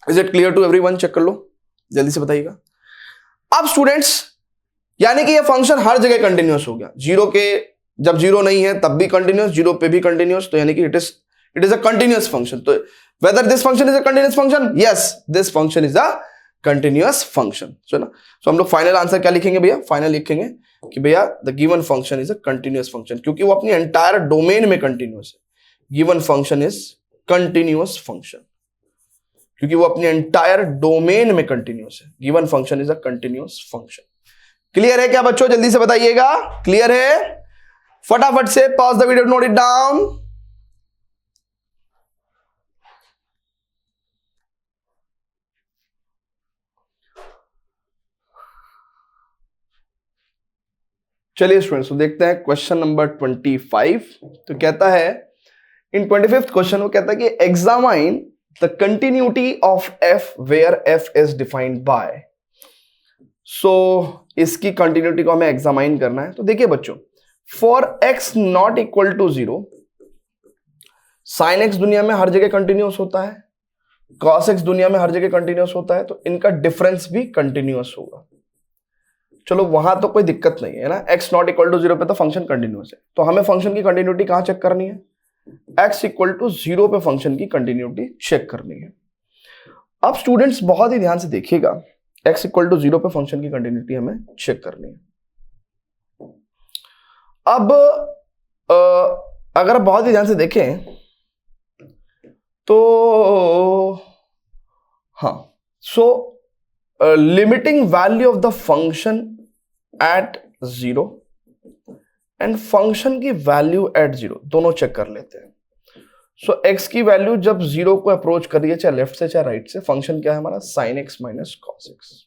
Is it clear to everyone, check कर लो, जल्दी से बताइएगा। अब स्टूडेंट्स यानी कि ये फंक्शन हर जगह कंटिन्यूस हो गया, जीरो के जब जीरो नहीं है तब भी कंटिन्यूस, जीरो पे भी कंटिन्यूस, तो यानी कि it is a continuous function. तो whether this function is a continuous function, yes this function is a continuous function, so ना। सो हम लोग फाइनल आंसर क्या लिखेंगे भैया, फाइनल लिखेंगे कि भैया the given function is a continuous function, क्योंकि वो अपनी एंटायर डोमेन में कंटिन्यूस है। Given function is continuous function, क्योंकि वो अपनी एंटायर डोमेन में कंटिन्यूस है। Given function is a continuous function. Clear है क्या बच्चों, जल्दी से बताइएगा, क्लियर है, फटाफट से pause the video, note it down. चलिए स्टूडेंट्स, तो देखते हैं क्वेश्चन नंबर 25। तो कहता है इन 25th क्वेश्चन वो कहता है कि examine the continuity of F where F is defined by. So इसकी कंटिन्यूटी को हमें एग्जामाइन करना है। तो देखिए बच्चों, for x not equal to 0 sine x दुनिया में हर जगह कंटिन्यूअस होता है, कॉस एक्स दुनिया में हर जगह कंटिन्यूअस होता है, तो इनका डिफरेंस भी कंटिन्यूअस होगा। चलो वहां तो कोई दिक्कत नहीं है ना, एक्स नॉट इक्वल टू 0 पे तो फंक्शन कंटिन्यूअस है। तो हमें फंक्शन की कंटिन्यूटी कहां चेक करनी है? एक्स इक्वल टू 0 पे फंक्शन की कंटिन्यूटी चेक करनी है। अब स्टूडेंट्स बहुत ही ध्यान से देखिएगा, एक्स इक्वल टू 0 पे फंक्शन की कंटिन्यूटी हमें चेक करनी है। अब अगर बहुत ही ध्यान से देखें तो हाँ, so limiting value of the function at 0 and function की वैल्यू एट 0 दोनों चेक कर लेते हैं। सो एक्स की वैल्यू जब 0 को अप्रोच कर रही है, चाहे लेफ्ट से चाहे राइट से, फंक्शन क्या है हमारा? Sine x minus cos x.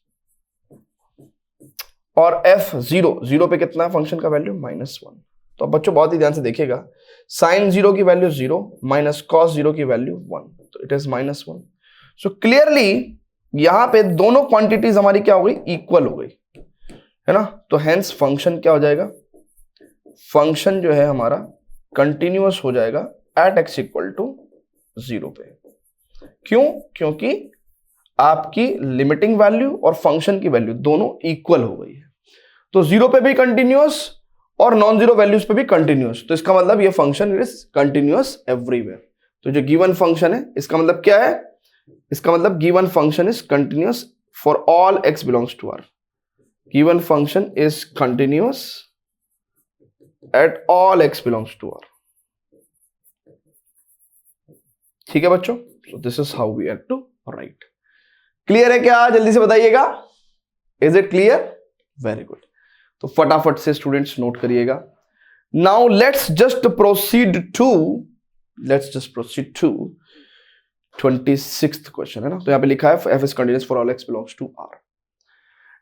और एफ 0 पे कितना है फंक्शन का वैल्यू? -1। तो अब बच्चों बहुत ही ध्यान से देखिएगा, साइन 0 की वैल्यू 0 माइनस कॉस 0 की वैल्यू 1, तो इट इज -1। सो क्लियरली यहां पे दोनों क्वांटिटीज हमारी क्या हो गई? इक्वल हो गई, है ना। तो हेंस फंक्शन क्या हो जाएगा? फंक्शन जो है हमारा कंटिन्यूअस हो जाएगा एट एक्स इक्वल टू 0 पे। क्यों? क्योंकि आपकी लिमिटिंग वैल्यू और फंक्शन की वैल्यू दोनों इक्वल हो गई है। तो 0 पे भी कंटिन्यूअस और नॉन जीरो वैल्यूज पे भी कंटिन्यूअस, तो इसका मतलब ये फंक्शन इज कंटिन्यूअस एवरीवेयर। तो जो गिवन फंक्शन है इसका मतलब क्या है? इसका मतलब given function is continuous for all x belongs to R. Given function is continuous at all x belongs to R. ठीक है बच्चों, so this is how we have to write. Clear है क्या? जल्दी से बताइएगा, is it clear? Very good. तो फटाफट से स्टूडेंट्स नोट करिएगा। Now let's just proceed to 26th question, है ना। तो यहां पे लिखा है f is continuous for all x belongs to R.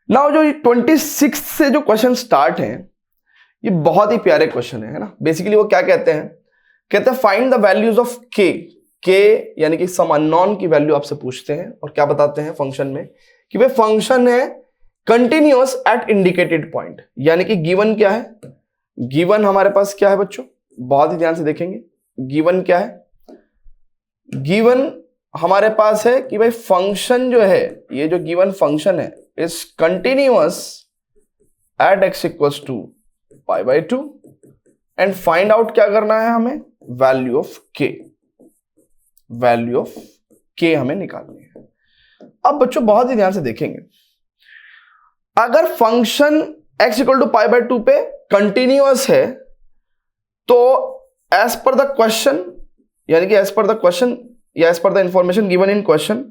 Now जो 26 से जो क्वेश्चन स्टार्ट है ये बहुत ही प्यारे क्वेश्चन है ना। बेसिकली वो क्या कहते हैं? कहते हैं फाइंड द वैल्यूज ऑफ के यानी कि सम अननोन की वैल्यू आपसे पूछते हैं और क्या बताते हैं फंक्शन में कि भाई फंक्शन है कंटिन्यूअस एट इंडिकेटेड पॉइंट। यानी कि गिवन क्या है? गिवन हमारे पास क्या है बच्चों? बहुत ही ध्यान से देखेंगे, गिवन क्या है? गिवन हमारे पास है कि भाई फंक्शन जो है, ये जो गिवन फंक्शन है is continuous at x equals to π/2 and find out क्या करना है हमें? Value of k. Value of k हमें निकालनी है। अब बच्चों बहुत ही ध्यान से देखेंगे, अगर फंक्शन x इक्वल टू π/2 पे कंटिन्यूअस है तो एज पर द क्वेश्चन, यानी कि एज पर द क्वेश्चन या as per the information given in question,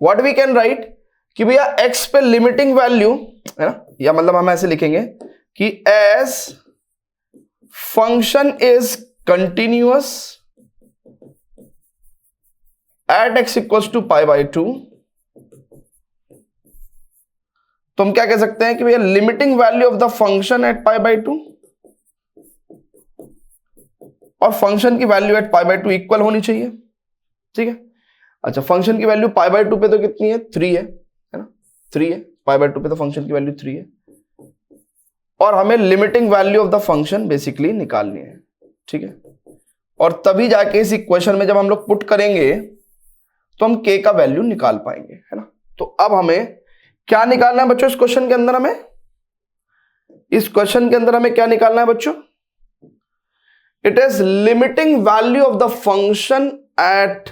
what we can write कि भैया x पे लिमिटिंग वैल्यू है ना, या मतलब हम ऐसे लिखेंगे कि as function is continuous at x equals to π/2, तो हम क्या कह सकते हैं कि भैया limiting value of the function at π/2 और फंक्शन की वैल्यू एट π/2 इक्वल होनी चाहिए। ठीक है, अच्छा फंक्शन की वैल्यू π/2 पे तो कितनी है? 3 है ना, 3 है। π/2 पे तो फंक्शन की वैल्यू 3 है और हमें limiting value of the function basically निकालनी है। ठीक है, और तभी जाके इस इक्वेशन में जब हम लोग पुट करेंगे तो हम k का वैल्यू निकाल पाएंगे, है ना। तो अब हमें क्या निकालना है बच्चों इस क्वेश्चन के अंदर? हमें इस क्वेश्चन के अंदर हमें क्या निकालना है बच्चों? It is limiting value of the function at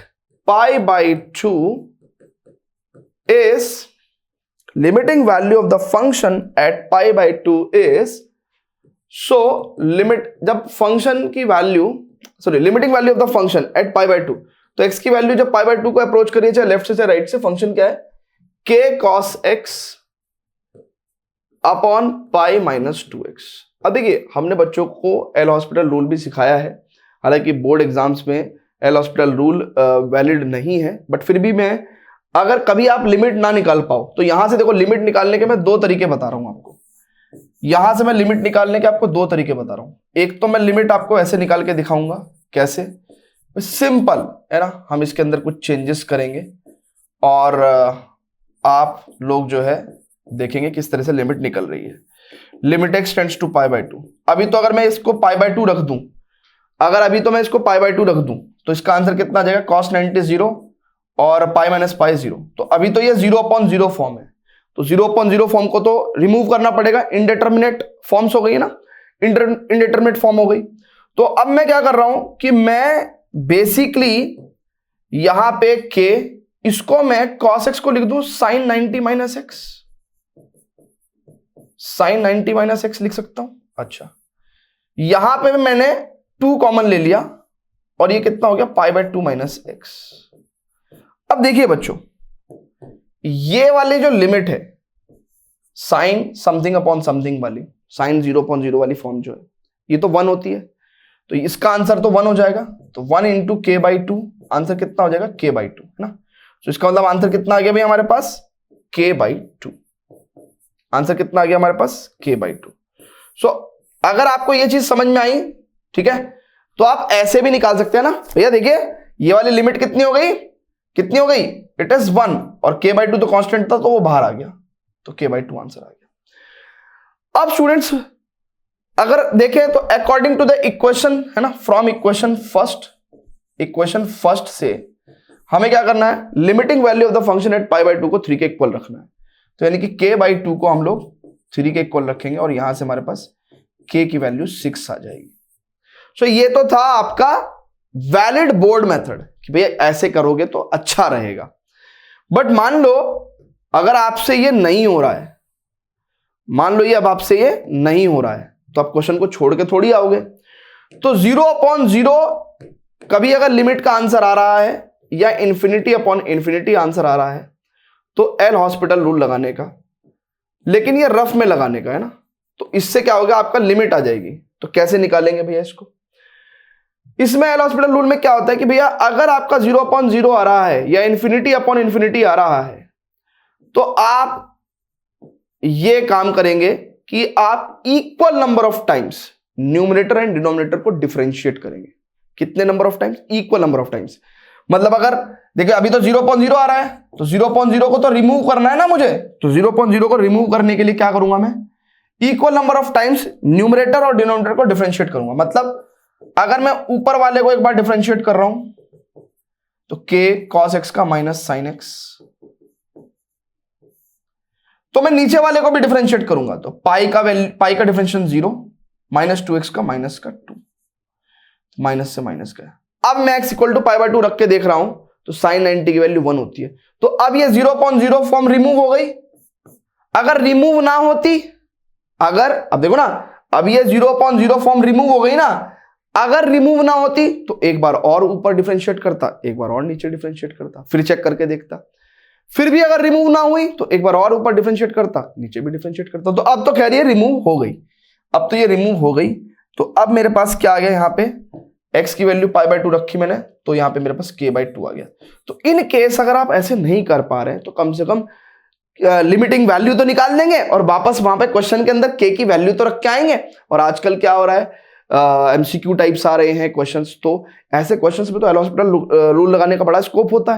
π/2 is limiting value of the function at π/2 is, so limit जब फंक्शन की value limiting value of the function at π/2, तो x की वैल्यू जब π/2 को अप्रोच करिए चाहे लेफ्ट से चाहे राइट से, फंक्शन क्या है? k cos x upon π-2x। अब देखिए हमने बच्चों को एल हॉस्पिटल रूल भी सिखाया है, हालांकि बोर्ड एग्जाम्स में एल हॉस्पिटल रूल वैलिड नहीं है, बट फिर भी मैं अगर कभी आप लिमिट ना निकाल पाओ तो यहां से देखो लिमिट निकालने के मैं 2 तरीके बता रहा हूं आपको। यहां से मैं लिमिट निकालने के आपको दो तरीके बता रहा हूं। एक तो मैं लिमिट आपको ऐसे निकाल के दिखाऊंगा, कैसे, सिंपल है ना, हम इसके अंदर कुछ चेंजेस करेंगे और आप लोग जो है देखेंगे किस तरह से लिमिट निकल रही है। Limit x tends to pi by 2। अभी तो अगर मैं इसको पाई बाय 2 रख दूं, अगर अभी तो मैं इसको पाई बाय 2 रख दूं तो इसका आंसर कितना आ जाएगा, cos 90 0 और पाई माइनस पाई 0। तो अभी तो ये 0/0 फॉर्म है, तो 0/0 फॉर्म को तो रिमूव करना पड़ेगा, इनडिटरमिनेट फॉर्म्स हो गई ना, इनडिटरमिनेट फॉर्म हो गई। तो अब मैं क्या कर रहा हूं कि मैं बेसिकली यहां पे k, इसको मैं cos x को लिख दूं sin 90 minus x, sin 90 minus x लिख सकता हूं। अच्छा, यहां पे मैंने 2 कॉमन ले लिया और ये कितना हो गया, पाई बाय 2 माइनस एक्स। अब देखिए बच्चों, ये वाले जो लिमिट है साइन समथिंग अपॉन समथिंग वाली, साइन 0/0 वाली फॉर्म जो है, ये तो 1 होती है, तो इसका आंसर तो 1 हो जाएगा। तो 1 इंटू के बाई 2, आंसर कितना हो जाएगा, k बाई 2, है ना। तो इसका मतलब आंसर कितना आ गया भाई हमारे पास, k बाई 2। आंसर कितना आ गया हमारे पास, k बाई 2। सो अगर आपको ये चीज समझ में आई, ठीक है, तो आप ऐसे भी निकाल सकते हैं ना भैया। देखिए ये वाली लिमिट कितनी हो गई, कितनी हो गई, इट इज 1 और k बाई 2 तो कांस्टेंट था तो वो बाहर आ गया, तो k बाई 2 आंसर आ गया। अब स्टूडेंट्स अगर देखें तो अकॉर्डिंग टू द इक्वेशन, है ना, फ्रॉम इक्वेशन फर्स्ट से हमें क्या करना है, limiting value of the function at pi by 2 को 3 के इक्वल रखना है। तो यानी कि k बाई 2 को हम लोग 3 के इक्वल रखेंगे और यहां से हमारे पास k की वैल्यू 6 आ जाएगी। सो ये तो था आपका वैलिड बोर्ड मेथड कि भैया ऐसे करोगे तो अच्छा रहेगा। बट मान लो अगर आपसे ये नहीं हो रहा है, मान लो ये अब आपसे ये नहीं हो रहा है, तो आप क्वेश्चन को छोड़ के थोड़ी आओगे। तो 0/0 कभी अगर लिमिट का आंसर आ रहा है या इन्फिनिटी अपॉन इन्फिनिटी आंसर आ रहा है तो एल हॉस्पिटल रूल लगाने का, लेकिन ये रफ में लगाने का है ना। तो इससे क्या होगा, आपका लिमिट आ जाएगी। तो कैसे निकालेंगे भैया इसको, इसमें एल हॉस्पिटल रूल में क्या होता है कि भैया अगर आपका 0/0 आ रहा है या इन्फिनिटी अपॉन इन्फिनिटी आ रहा है तो आप ये काम करेंगे कि आप equal number of times numerator and denominator को डिफरेंशिएट करेंगे। कितने number of times, equal number of times. मतलब अगर देखिए अभी तो 0/0 आ रहा है तो 0/0 को तो रिमूव करना है ना मुझे, तो 0/0 को रिमूव करने के लिए क्या करूंगा मैं, equal number of times numerator और डिनोमिनेटर को डिफरेंशिएट करूंगा। मतलब अगर मैं ऊपर वाले को एक बार डिफरेंशिएट कर रहा हूं तो k cos x का माइनस साइन x, तो मैं नीचे वाले को भी डिफरेंशिएट करूंगा तो पाई का डिफरेंशिएशन 0, माइनस 2x का माइनस का 2, माइनस से माइनस का। अब मैं x equal to pi by 2 रख के देख रहा हूं तो साइन 90 की वैल्यू 1 होती है। तो अब ये 0/0 फॉर्म रिमूव हो गई। अगर रिमूव ना होती, अगर अब देखो ना, अब ये 0/0 फॉर्म रिमूव हो गई ना, अगर रिमूव ना होती तो एक बार और ऊपर डिफरेंशिएट करता, एक बार और नीचे डिफरेंशिएट करता, फिर चेक करके देखता, फिर भी अगर रिमूव ना हुई तो एक बार और ऊपर डिफरेंशिएट करता, नीचे भी डिफरेंशिएट करता। तो अब तो कह रही है रिमूव हो गई, अब तो ये रिमूव हो गई। तो अब मेरे पास क्या आ गया, यहाँ पे x की वैल्यू पाई बाय 2 रखी मैंने, तो यहाँ पे मेरे पास k बाय 2 आ गया। तो इन केस अगर आप ऐसे नहीं कर पा रहे तो कम से कम लिमिटिंग वैल्यू तो निकाल देंगे और वापस वहां पे क्वेश्चन के अंदर k की वैल्यू तो रख के आएंगे। और आजकल क्या हो रहा है, MCQ टाइप्स आ रहे हैं क्वेश्चंस, तो ऐसे क्वेश्चंस में तो एल हॉस्पिटल रूल लगाने का बड़ा स्कोप होता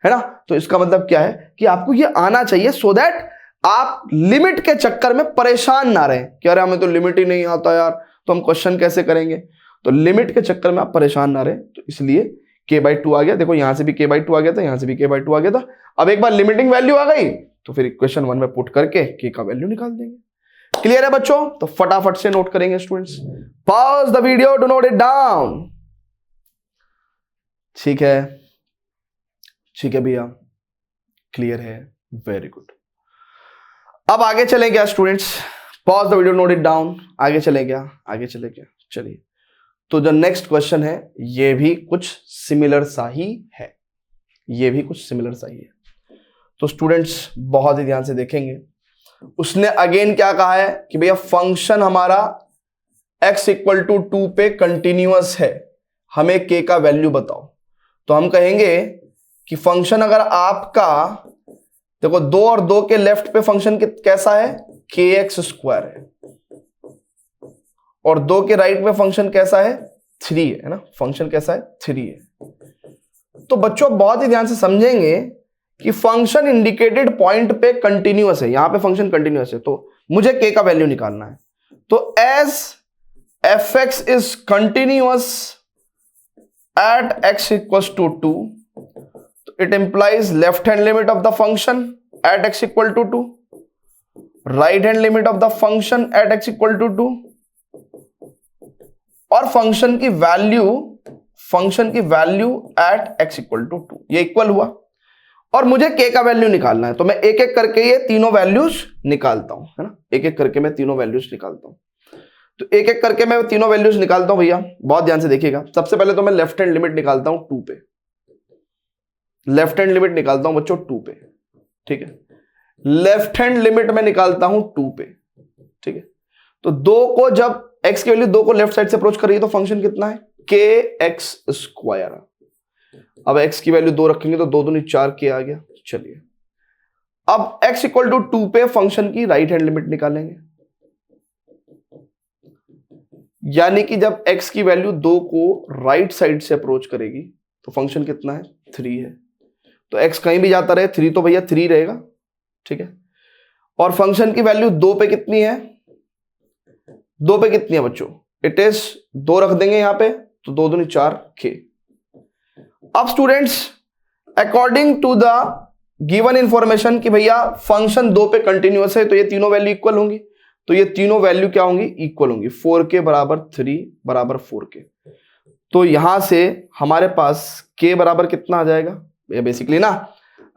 है ना। तो इसका मतलब क्या है कि आपको ये आना चाहिए सो दैट आप लिमिट के चक्कर में परेशान ना रहे कि अरे हमें तो लिमिट ही नहीं आता यार, तो हम क्वेश्चन कैसे करेंगे। तो लिमिट के चक्कर में आप परेशान ना रहे, तो इसलिए k बाई 2 आ गया। देखो यहां से भी k बाई 2 आ गया था, यहां से भी k बाई 2 आ गया था। अब एक बार लिमिटिंग वैल्यू आ गई तो फिर इक्वेशन 1 में पुट करके k का वैल्यू निकाल देंगे। क्लियर है बच्चों, तो फटाफट से नोट करेंगे students. Pause the video to note it down. ठीक है, ठीक है भैया, क्लियर है, वेरी गुड। अब आगे चले क्या students, pause the video, note it down. आगे चले क्या, आगे चले क्या, चलिए। तो जो नेक्स्ट क्वेश्चन है ये भी कुछ सिमिलर सा ही है, ये भी कुछ सिमिलर सा ही है। तो स्टूडेंट्स बहुत ही ध्यान से देखेंगे। उसने अगेन क्या कहा है कि भैया फंक्शन हमारा x इक्वल टू 2 पे कंटिन्यूअस है, हमें k का वैल्यू बताओ। तो हम कहेंगे कि फंक्शन अगर आपका देखो 2 और 2 के लेफ्ट पे फंक्शन कैसा है, kx स्क्वायर है, और 2 के राइट में फंक्शन कैसा है 3 है ना, फंक्शन कैसा है 3 है। तो बच्चों बहुत ही ध्यान से समझेंगे कि फंक्शन इंडिकेटेड पॉइंट पे कंटिन्यूअस है, यहां पे फंक्शन कंटिन्यूअस है, तो मुझे k का वैल्यू निकालना है। तो as fx is continuous at x equals to 2, it implies left hand limit of the function at x equal to 2, right hand limit of the function at x equal to 2, और function की value at x equal to 2, ये equal हुआ। और मुझे k का value निकालना है, तो मैं एक एक करके ये तीनों वैल्यूज निकालता हूं, है ना, एक एक करके मैं तीनों वैल्यूज निकालता हूं। तो एक एक करके मैं तीनों वैल्यूज निकालता हूं भैया, बहुत ध्यान से देखिएगा। सबसे पहले तो मैं लेफ्ट हैंड लिमिट निकालता हूं 2 पे, लेफ्ट हैंड लिमिट निकालता हूं बच्चों 2 पे, ठीक है, लेफ्ट हैंड लिमिट में निकालता हूं 2 पे, ठीक है। तो 2 को जब x की वैल्यू 2 को लेफ्ट साइड से अप्रोच कर रही है तो फंक्शन कितना है kx स्क्वायर। अब x की वैल्यू 2 रखेंगे तो 2 दूनी 4 k आ गया। चलिए अब x इक्वल टू 2 पे फंक्शन की राइट हैंड लिमिट निकालेंगे, यानी कि जब x की वैल्यू 2 को राइट साइड से अप्रोच करेगी तो फंक्शन कितना है 3 है। तो x कहीं भी जाता रहे 3 तो भैया 3 रहेगा, ठीक है। और फंक्शन की वैल्यू 2 पे कितनी है, 2 पे कितनी है बच्चों, इट इज 2 रख देंगे यहां पे तो 2 दूनी 4 k। अब students according to the given information कि भैया फंक्शन 2 पे कंटिन्यूअस है तो ये तीनों वैल्यू इक्वल होंगी, तो ये तीनों वैल्यू क्या होंगी इक्वल होंगी, 4k बराबर 3 बराबर 4k। तो यहां से हमारे पास k बराबर कितना आ जाएगा, ये बेसिकली ना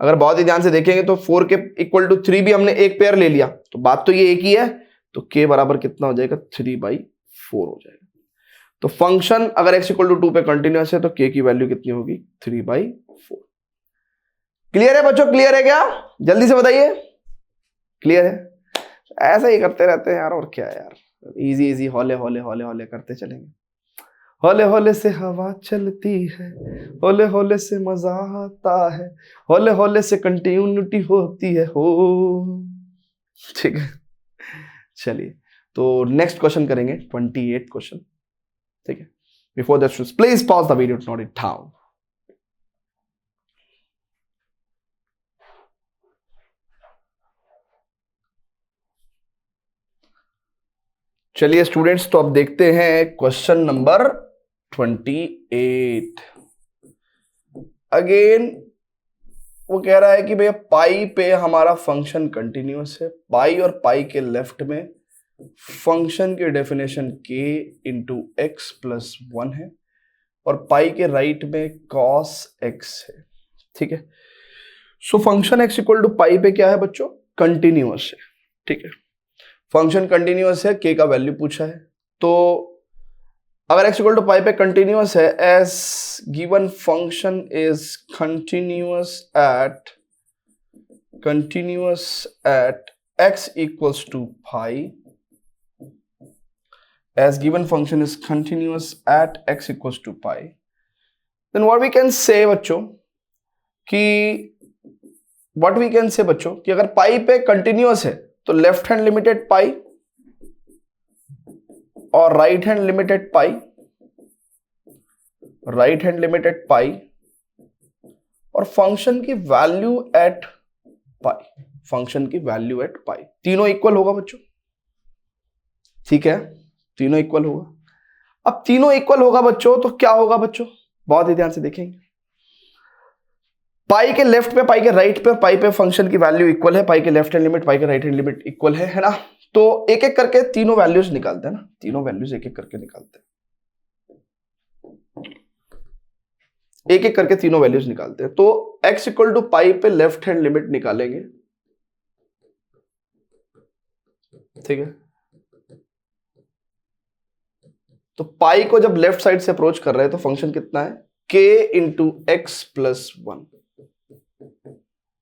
अगर बहुत ही ध्यान से देखेंगे तो 4k इक्वल टू 3 भी हमने एक पेयर ले लिया, तो बात तो ये एक ही है, तो k बराबर कितना हो जाएगा 3/4 हो जाएगा। तो फंक्शन अगर x इक्वल टू 2 पे कंटिन्यूअस है तो k की वैल्यू कितनी होगी 3/4। क्लियर है बच्चों, क्लियर है क्या, जल्दी से बताइए, क्लियर है। ऐसा ही करते रहते हैं यार, और क्या है यार, इजी इजी हौले हौले हौले हौले करते चलेंगे। हौले हौले से हवा चलती है, हौले हौले से मजा आता है, हौले हौले से कंटिन्यूटी होती है हो, ठीक है। चलिए तो नेक्स्ट क्वेश्चन करेंगे 28 क्वेश्चन, ठीक है। Before that please pause the video, note it down. चलिए स्टूडेंट्स, तो अब देखते हैं क्वेश्चन नंबर 28। अगेन वो कह रहा है कि भैया पाई पे हमारा फंक्शन कंटिन्यूअस है, पाई और पाई के लेफ्ट में फंक्शन की definition k into x plus 1 है, और पाई के राइट में cos x है, ठीक है। So function x equal to pi पे क्या है बच्चों कंटिन्यूअस है, ठीक है। फंक्शन कंटिन्यूअस है, k का वैल्यू पूछा है, तो अगर x इक्वल टू पाई पे कंटिन्यूअस है, as given function is continuous at x equals to pi, as given function is continuous at x equals to pi, then what we can say बच्चों कि अगर पाई पे कंटिन्यूअस है तो left hand limited पाई और right hand limited पाई, और function की value at पाई, तीनों इक्वल होगा बच्चों, ठीक है, तीनों इक्वल होगा। अब तीनों इक्वल होगा बच्चों तो क्या होगा बच्चों, बहुत ही ध्यान से देखेंगे। पाई के लेफ्ट पे, पाई के राइट पे, पाई पे फंक्शन की वैल्यू इक्वल है, पाई के लेफ्ट हैंड लिमिट, पाई के राइट हैंड लिमिट इक्वल है ना। तो एक एक करके तीनों वैल्यूज निकालते हैं ना, तीनों वैल्यूज एक एक करके निकालते हैं, एक एक करके तीनों वैल्यूज निकालते हैं। तो x इक्वल टू पाई पे लेफ्ट हैंड लिमिट निकालेंगे, ठीक है। तो पाई को जब लेफ्ट साइड से अप्रोच कर रहे हैं तो फंक्शन कितना है k इंटू एक्स प्लस 1,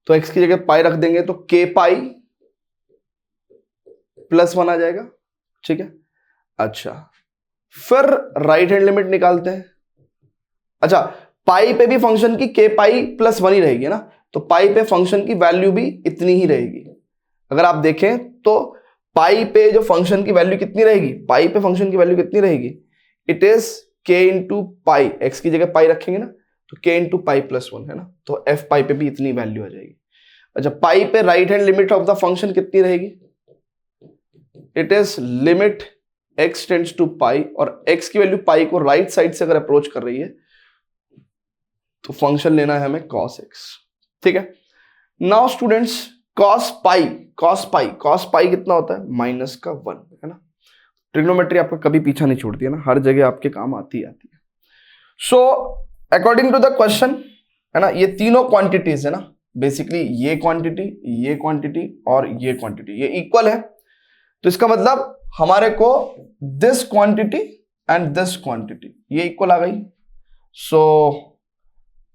तो x की जगह पाई रख देंगे तो k पाई प्लस 1 आ जाएगा, ठीक है। अच्छा फिर राइट हैंड लिमिट निकालते हैं। अच्छा पाई पे भी फंक्शन की k पाई प्लस 1 ही रहेगी ना, तो पाई पे फंक्शन की वैल्यू भी इतनी ही रहेगी। अगर आप देखें तो पाई पे जो फंक्शन की वैल्यू कितनी रहेगी, पाई पे फंक्शन की वैल्यू कितनी रहेगी, it is k into pi, x की जगह पाई रखेंगे ना तो k इंटू पाई प्लस 1 है ना, तो f पाई पे भी इतनी वैल्यू आ जाएगी। अच्छा, पाई पे right hand limit of the function कितनी रहेगी, it is limit x tends to pi, और x की वैल्यू पाई को राइट साइड से अगर अप्रोच कर रही है तो फंक्शन लेना है हमें cos x, ठीक है। नाउ स्टूडेंट्स, cos पाई कितना होता है, माइनस का 1 है ना। ट्रिग्नोमेट्री आपका कभी पीछा नहीं छोड़ती है ना, हर जगह आपके काम आती है। So according to the question है ना, ये तीनों क्वांटिटीज है ना, बेसिकली ये क्वांटिटी और ये क्वांटिटी ये इक्वल है, तो इसका मतलब हमारे को this quantity and this quantity ये इक्वल आ गई। सो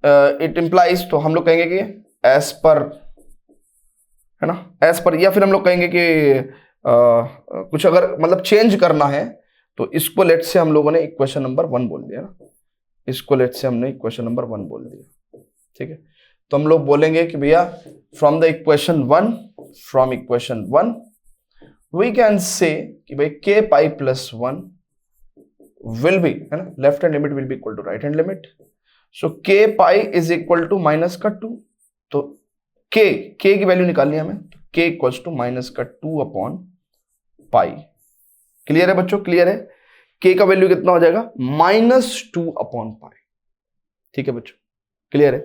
इट इंप्लाइज, तो हम लोग कहेंगे कि एज पर है ना, एज पर, या फिर हम लोग कहेंगे कि कुछ अगर मतलब चेंज करना है तो इसको लेट से हम लोगों ने इक्वेशन नंबर 1 बोल दिया ना, इसको लेट से हमने इक्वेशन नंबर 1 बोल दिया, ठीक है। तो हम लोग बोलेंगे कि भैया फ्रॉम इक्वेशन 1 वी कैन से कि भाई k pi plus 1 will be, है ना, left hand limit will be equal to right hand limit, so k pi is equal to minus का 2, तो k की वैल्यू निकालनी है हमें, k इक्वल्स टू माइनस का 2 अपॉन पाई। क्लियर है बच्चों, क्लियर है, k का वैल्यू कितना हो जाएगा, -2 अपॉन पाई, ठीक है बच्चों, क्लियर है।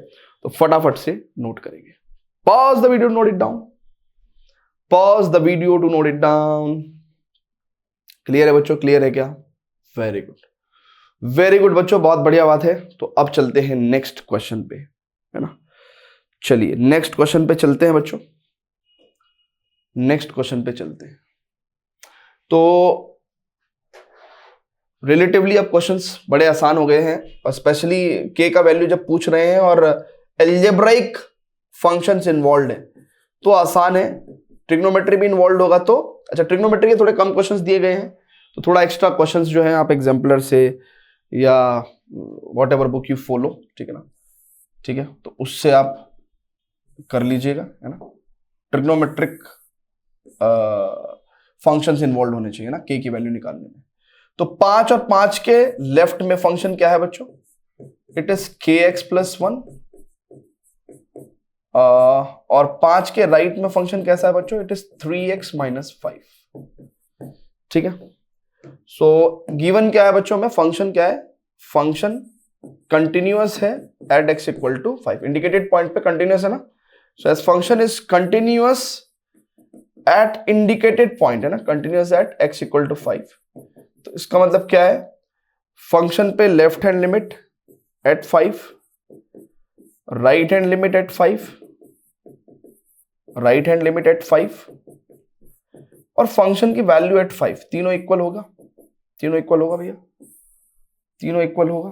तो फटाफट से नोट करेंगे, pause the video, note it down, pause the video to note it down. Clear है बच्चों, क्लियर है क्या, वेरी गुड, वेरी गुड बच्चों, बहुत बढ़िया बात है। तो अब चलते हैं नेक्स्ट क्वेश्चन पे, है ना, चलिए नेक्स्ट क्वेश्चन पे चलते हैं बच्चों, नेक्स्ट क्वेश्चन पे चलते हैं। तो रिलेटिवली अब क्वेश्चंस बड़े आसान हो गए हैं, और स्पेशली k का वैल्यू जब पूछ रहे हैं और एल्जेब्राइक फंक्शंस इन्वॉल्व है तो आसान है, ट्रिग्नोमेट्री भी इन्वॉल्व होगा तो अच्छा, ट्रिग्नोमेट्री के थोड़े कम क्वेश्चंस दिए गए हैं, तो थोड़ा एक्स्ट्रा क्वेश्चंस जो है आप एग्जाम्पलर से या what ever book you follow, ठीक है ना, ठीक है, तो उससे आप कर लीजिएगा, है ना। ट्रिग्नोमेट्रिक फंक्शंस इन्वॉल्व होने चाहिए ना k की वैल्यू निकालने में। तो 5 और 5 के लेफ्ट में फंक्शन क्या है बच्चों, इट इज kx प्लस 1, और 5 के राइट में फंक्शन कैसा है बच्चों, इट इज 3x माइनस 5, ठीक है। सो गिवन क्या है बच्चों में, फंक्शन क्या है, फंक्शन कंटिन्यूअस है at x equal to 5, indicated point पे कंटिन्यूअस है ना, so as function is continuous at indicated point, है ना, continuous at x equal to 5, तो इसका मतलब क्या है, फंक्शन पे left hand limit at 5, right hand limit at 5, right hand limit at 5, और फंक्शन की वैल्यू एट 5, तीनों इक्वल होगा, तीनों इक्वल होगा भैया, तीनों इक्वल होगा,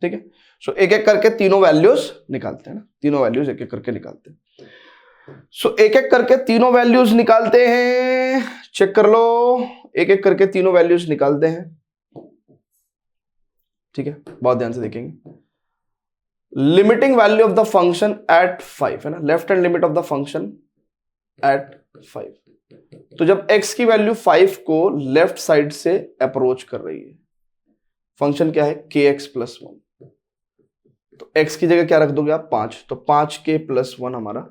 ठीक है। सो एक एक करके तीनों वैल्यूज निकालते हैं ना, तीनों वैल्यूज एक एक करके निकालते हैं। सो एक एक करके तीनों वैल्यूज निकालते हैं, चेक कर लो, एक एक करके तीनों वैल्यूज निकालते हैं, ठीक है, बहुत ध्यान से देखेंगे। Limiting value of the function eight 5, है ना, left hand limit of the function eight 5, तो जब x की वैल्यू 5 को लेफ्ट साइड से अप्रोच कर रही है, फंक्शन क्या है kx प्लस 1, तो x की जगह क्या रख दोगे आप 5, तो 5k प्लस 1 हमारा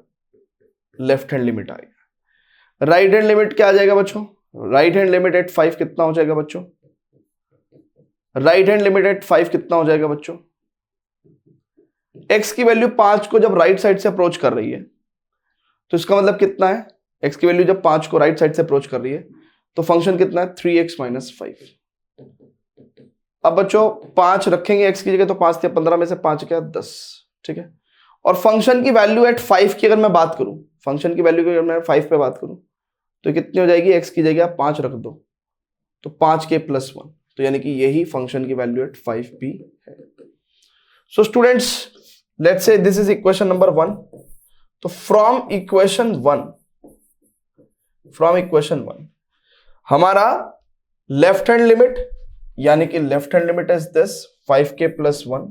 लेफ्ट हैंड लिमिट आएगा। राइट हैंड लिमिट क्या आ जाएगा बच्चों, राइट हैंड लिमिट एट 5 कितना हो जाएगा बच्चों, राइट हैंड लिमिट एट 5 कितना हो जाएगा बच्चों, x की वैल्यू 5 को जब राइट साइड से अप्रोच कर रही है तो इसका मतलब कितना है, x की वैल्यू जब 5 को राइट साइड से अप्रोच कर रही है तो फंक्शन कितना है 3x माइनस 5। अब बच्चों 5 रखेंगे x की जगह, तो 5 से 15 में से 5 क्या 10, ठीक है। और फंक्शन की वैल्यू एट 5 की अगर मैं बात करूं, फंक्शन की वैल्यू की अगर मैं 5 पे बात करूं तो कितनी हो जाएगी, x की जगह आप 5 रख दो तो 5k प्लस 1, तो यानी कि यही फंक्शन की वैल्यू एट 5p है। So students let's say this is equation number 1, तो फ्रॉम इक्वेशन 1 हमारा लेफ्ट हैंड लिमिट, यानी कि left hand limit is this 5k plus 1,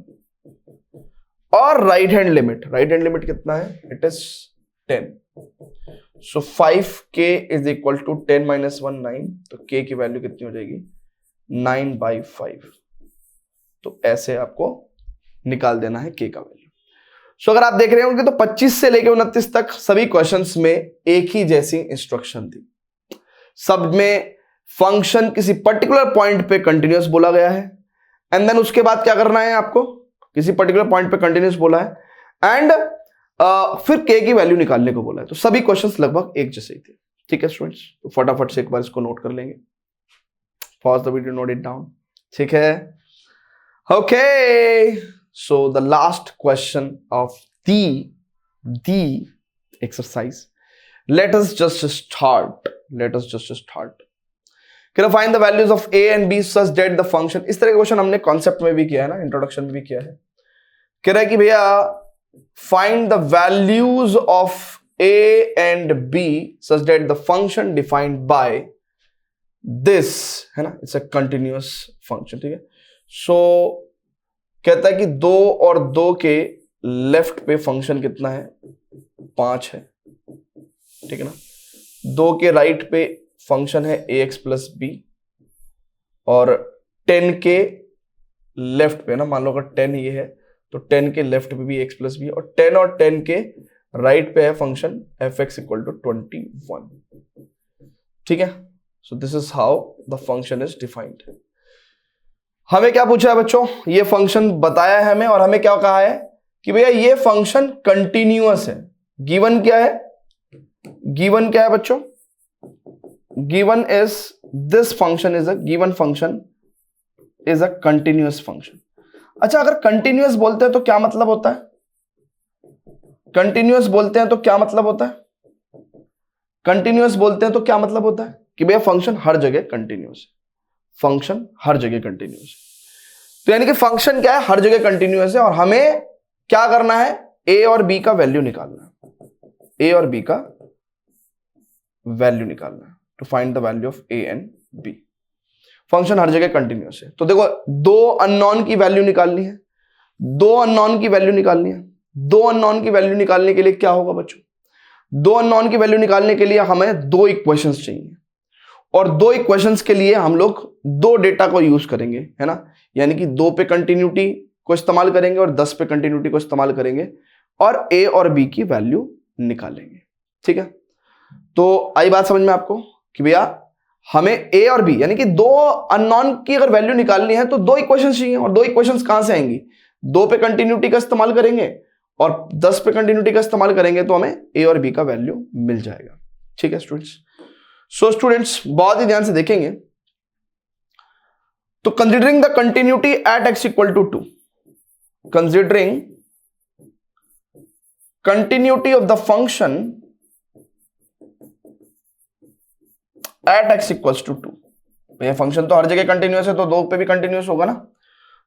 और राइट हैंड लिमिट कितना है, it is 10। So 5k is equal to 10 minus 1 9, तो k की value कितनी हो जाएगी 9/5। तो ऐसे आपको निकाल देना है k का वैल्यू। सो अगर आप देख रहे होंगे तो 25 से लेकर 29 तक सभी क्वेश्चंस में एक ही जैसी इंस्ट्रक्शन थी। सब में फंक्शन किसी पर्टिकुलर पॉइंट पे कंटिन्यूअस बोला गया है, एंड देन उसके बाद क्या करना है आपको, किसी पर्टिकुलर पॉइंट पे कंटिन्यूअस बोला है, एंड फिर k की वैल्यू निकालने को बोला है। तो सभी क्वेश्चंस लगभग एक जैसे ही थे। ठीक है स्टूडेंट्स, तो फटाफट से एक बार इसको नोट कर लेंगे। Pause the video, note it down. ठीक है, okay. So the last question of the exercise, let us just start. Can I find the values of a and b such that the function, इस तरह का question हमने concept में भी किया है ना, इंट्रोडक्शन में भी किया है। कह रहा है कि भैया find the values of a and b such that the function defined by this, है ना, it's a continuous function। ठीक है, सो कहता है कि 2 और 2 के लेफ्ट पे फंक्शन कितना है 5 है। ठीक है ना, 2 के राइट पे फंक्शन है ax प्लस बी, और 10 के लेफ्ट पे ना, मान लो अगर 10 ये है तो 10 के लेफ्ट पे भी x प्लस बी, और 10 के राइट पे है फंक्शन fx इक्वल टू 21। ठीक है, सो this is how the function is defined. हमें क्या पूछा है बच्चों, ये फंक्शन बताया है हमें, और हमें क्या कहा है कि भैया ये फंक्शन कंटिन्यूअस है। गिवन क्या है, गिवन क्या है बच्चों, given is this function is a given function is a continuous function. अच्छा, अगर कंटिन्यूअस बोलते हैं तो क्या मतलब होता है, कंटिन्यूअस बोलते हैं तो क्या मतलब होता है, कंटिन्यूअस बोलते हैं तो क्या मतलब होता है कि भैया फंक्शन हर जगह कंटिन्यूअस है, फंक्शन हर जगह कंटिन्यूअस है। तो यानी कि फंक्शन क्या है, हर जगह कंटिन्यूअस है, और हमें क्या करना है, a और b का वैल्यू निकालना है, a और b का वैल्यू निकालना है, to find the value of a and b। Function हर जगह कंटिन्यूअस है, तो देखो 2 अननोन की वैल्यू निकालनी है, 2 अननोन की वैल्यू निकालनी है। 2 अननोन की वैल्यू निकालने के लिए क्या होगा बच्चों, 2 अननोन की वैल्यू निकालने के लिए हमें 2 इक्वेशंस चाहिए, और 2 इक्वेशंस के लिए हम लोग 2 डेटा को यूज करेंगे, है ना, यानी कि 2 पे कंटिन्यूटी को इस्तेमाल करेंगे और 10 पे कंटिन्यूटी को इस्तेमाल करेंगे, और a और b की वैल्यू निकालेंगे। ठीक है, तो आई बात समझ में आपको कि भैया हमें a और b यानी कि 2 अननोन की अगर वैल्यू निकालनी है तो 2 इक्वेशंस चाहिए, और 2 इक्वेशंस कहां से आएंगी, 2 पे कंटिन्यूटी का इस्तेमाल करेंगे और 10 पे कंटिन्यूटी का इस्तेमाल करेंगे, तो हमें a और b का वैल्यू मिल जाएगा। ठीक है स्टूडेंट्स, सो स्टूडेंट्स बहुत ही ध्यान से देखेंगे। तो considering the continuity at x equal to 2, considering continuity of the function at x equals to 2, ये फंक्शन तो हर जगह कंटिन्यूअस है, तो 2 पे भी कंटिन्यूअस होगा ना।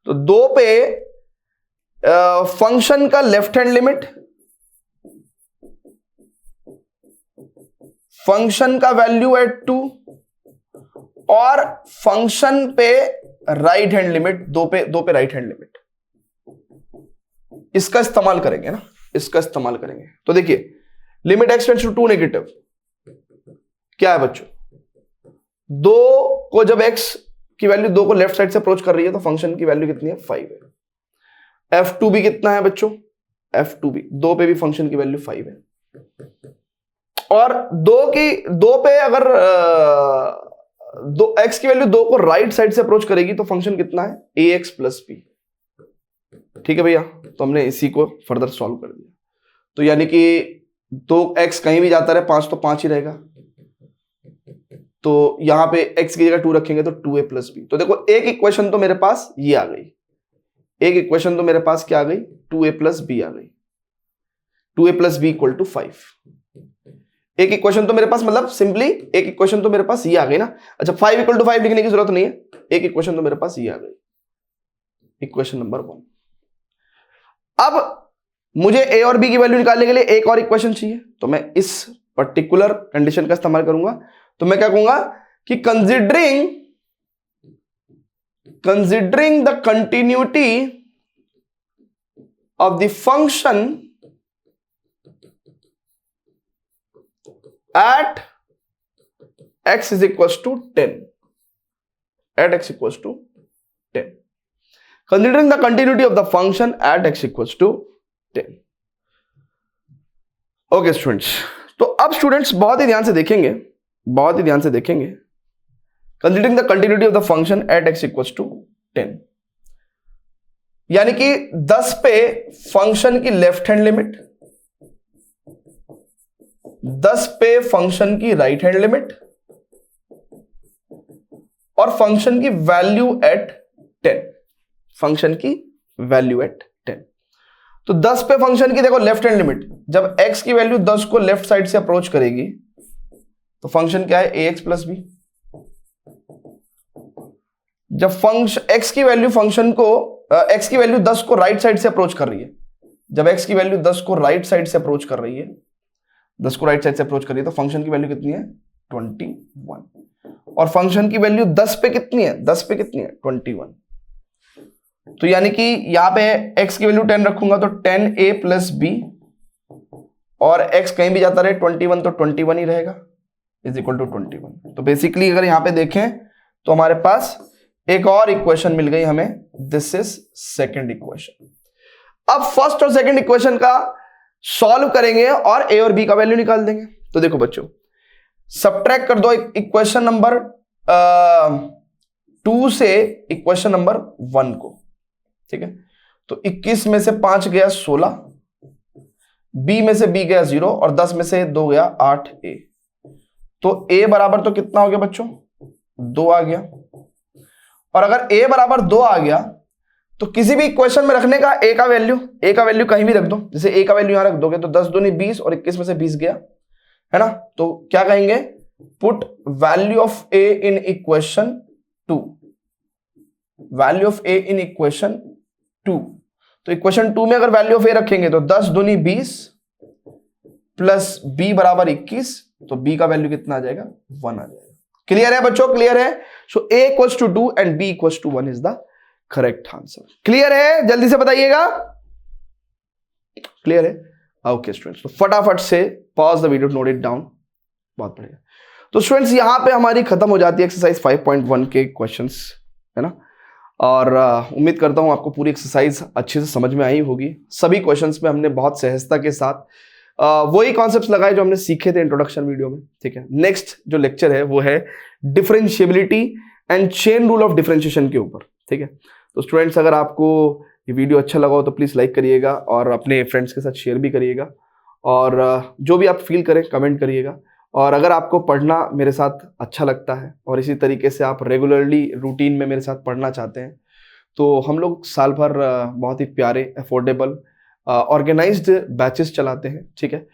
तो 2 पे फंक्शन का लेफ्ट हैंड लिमिट, फंक्शन का वैल्यू एट 2, और फंक्शन पे राइट हैंड लिमिट, 2 पे राइट हैंड लिमिट, इसका इस्तेमाल करेंगे ना, इसका इस्तेमाल करेंगे। तो देखिए limit x tends to 2 negative क्या है बच्चों, 2 को जब x की वैल्यू 2 को लेफ्ट साइड से अप्रोच कर रही है तो फंक्शन की वैल्यू कितनी है 5 है। f2 भी कितना है बच्चों, f2 भी 2 पे भी फंक्शन की वैल्यू 5 है, और 2 पे अगर 2 x की वैल्यू 2 को राइट साइड से अप्रोच करेगी तो फंक्शन कितना है ax प्लस b। ठीक है भैया, तो हमने इसी को फर्दर सॉल्व कर दिया। तो यानी कि 2x कहीं भी जाता रहे 5 तो 5 ही रहेगा, तो यहां पे x की जगह 2 रखेंगे तो 2a प्लस बी। तो देखो एक इक्वेशन तो मेरे पास ये आ गई, एक इक्वेशन तो मेरे पास क्या आ गई, 2a प्लस बी आ गई, 2a plus B equal to 5। एक इक्वेशन तो मेरे पास, मतलब सिंपली एक इक्वेशन तो मेरे पास ये आ गई ना। अच्छा 5 इक्वल टू 5 लिखने की जरूरत नहीं है, एक इक्वेशन तो मेरे पास ये आ गई, इक्वेशन नंबर 1। अब मुझे a और b की वैल्यू निकालने के लिए एक और इक्वेशन चाहिए, तो मैं इस पर्टिकुलर कंडीशन का इस्तेमाल करूंगा। तो मैं क्या कहूंगा कि considering the continuity of the function at x is equals to 10, at x equals to 10, considering the continuity of the function at x equals to 10. Okay students, तो अब स्टूडेंट्स बहुत ही ध्यान से देखेंगे, बहुत ही ध्यान से देखेंगे, considering the continuity of the function at x equals to 10, यानी कि 10 पे फंक्शन की लेफ्ट हैंड लिमिट, 10 पे फंक्शन की राइट हैंड लिमिट और फंक्शन की वैल्यू एट 10, फंक्शन की वैल्यू एट 10। तो 10 पे फंक्शन की देखो लेफ्ट हैंड लिमिट, जब x की वैल्यू 10 को लेफ्ट साइड से अप्रोच करेगी तो फंक्शन क्या है, ax प्लस बी। जब फंक्शन x की वैल्यू फंक्शन को x की वैल्यू 10 को राइट साइड से अप्रोच कर रही है, जब x की वैल्यू 10 को राइट साइड से अप्रोच कर रही है, 10 को राइट साइड से अप्रोच कर रही है तो फंक्शन की वैल्यू कितनी है, 21, और फंक्शन की वैल्यू 10 पे कितनी है, 10 पे कितनी है, 21। तो यानी कि यहां पे x की वैल्यू 10 रखूंगा तो 10a प्लस बी, और x कहीं भी जाता रहे 21 तो 21 ही रहेगा, इज इक्वल टू 21। तो बेसिकली अगर यहां पे देखें तो हमारे पास एक और इक्वेशन मिल गई हमें, दिस इज सेकंड इक्वेशन। अब फर्स्ट और सेकंड इक्वेशन का सॉल्व करेंगे और a और b का वैल्यू निकाल देंगे। तो देखो बच्चों, सब्ट्रैक्ट कर दो इक्वेशन नंबर 2 से इक्वेशन नंबर 1 को, ठीक है। तो 21 में से 5 गया 16, b में से b गया 0 और 10 में से 2 गया 8a। तो a बराबर तो कितना हो गया बच्चों, 2 आ गया। और अगर a बराबर 2 आ गया तो किसी भी इक्वेशन में रखने का a का वैल्यू कहीं भी रख दो, जैसे a का वैल्यू यहां रख दोगे तो 10 दूनी 20 और 21 में से 20 गया, है ना। तो क्या कहेंगे, put value of a in equation 2, value of a in equation 2। तो इक्वेशन 2 में अगर वैल्यू ऑफ a रखेंगे तो 10 दूनी 20 प्लस b बराबर 21, तो b का वैल्यू कितना आ जाएगा, 1 आ जाएगा। क्लियर है बच्चों, क्लियर है। So a equals to 2 and b equals to 1 is the correct answer. Clear है, जल्दी से बताइएगा, क्लियर है। ओके स्टूडेंट्स, तो फटाफट से pause the video, note it down, बहुत बढ़िया। तो स्टूडेंट्स यहां पे हमारी खत्म हो जाती है एक्सरसाइज 5.1 के क्वेश्चंस, है ना। और उम्मीद करता हूं आपको पूरी एक्सरसाइज अच्छे से समझ में आई होगी। सभी क्वेश्चंस में हमने बहुत सहजता के साथ वही कॉन्सेप्ट्स लगाए जो हमने सीखे थे इंट्रोडक्शन वीडियो में, ठीक है। नेक्स्ट जो लेक्चर है वो है differentiability and chain rule of differentiation के ऊपर, ठीक है। तो स्टूडेंट्स अगर आपको ये वीडियो अच्छा लगा हो तो प्लीज़ लाइक करिएगा और अपने फ्रेंड्स के साथ शेयर भी करिएगा, और जो भी आप फील करें कमेंट करिएगा। और अगर आपको पढ़ना मेरे साथ अच्छा लगता है और इसी तरीके से आप रेगुलरली रूटीन में मेरे साथ पढ़ना चाहते हैं, तो हम लोग साल भर बहुत ही प्यारे, अफोर्डेबल, ऑर्गेनाइज्ड बैचेस चलाते हैं, ठीक है।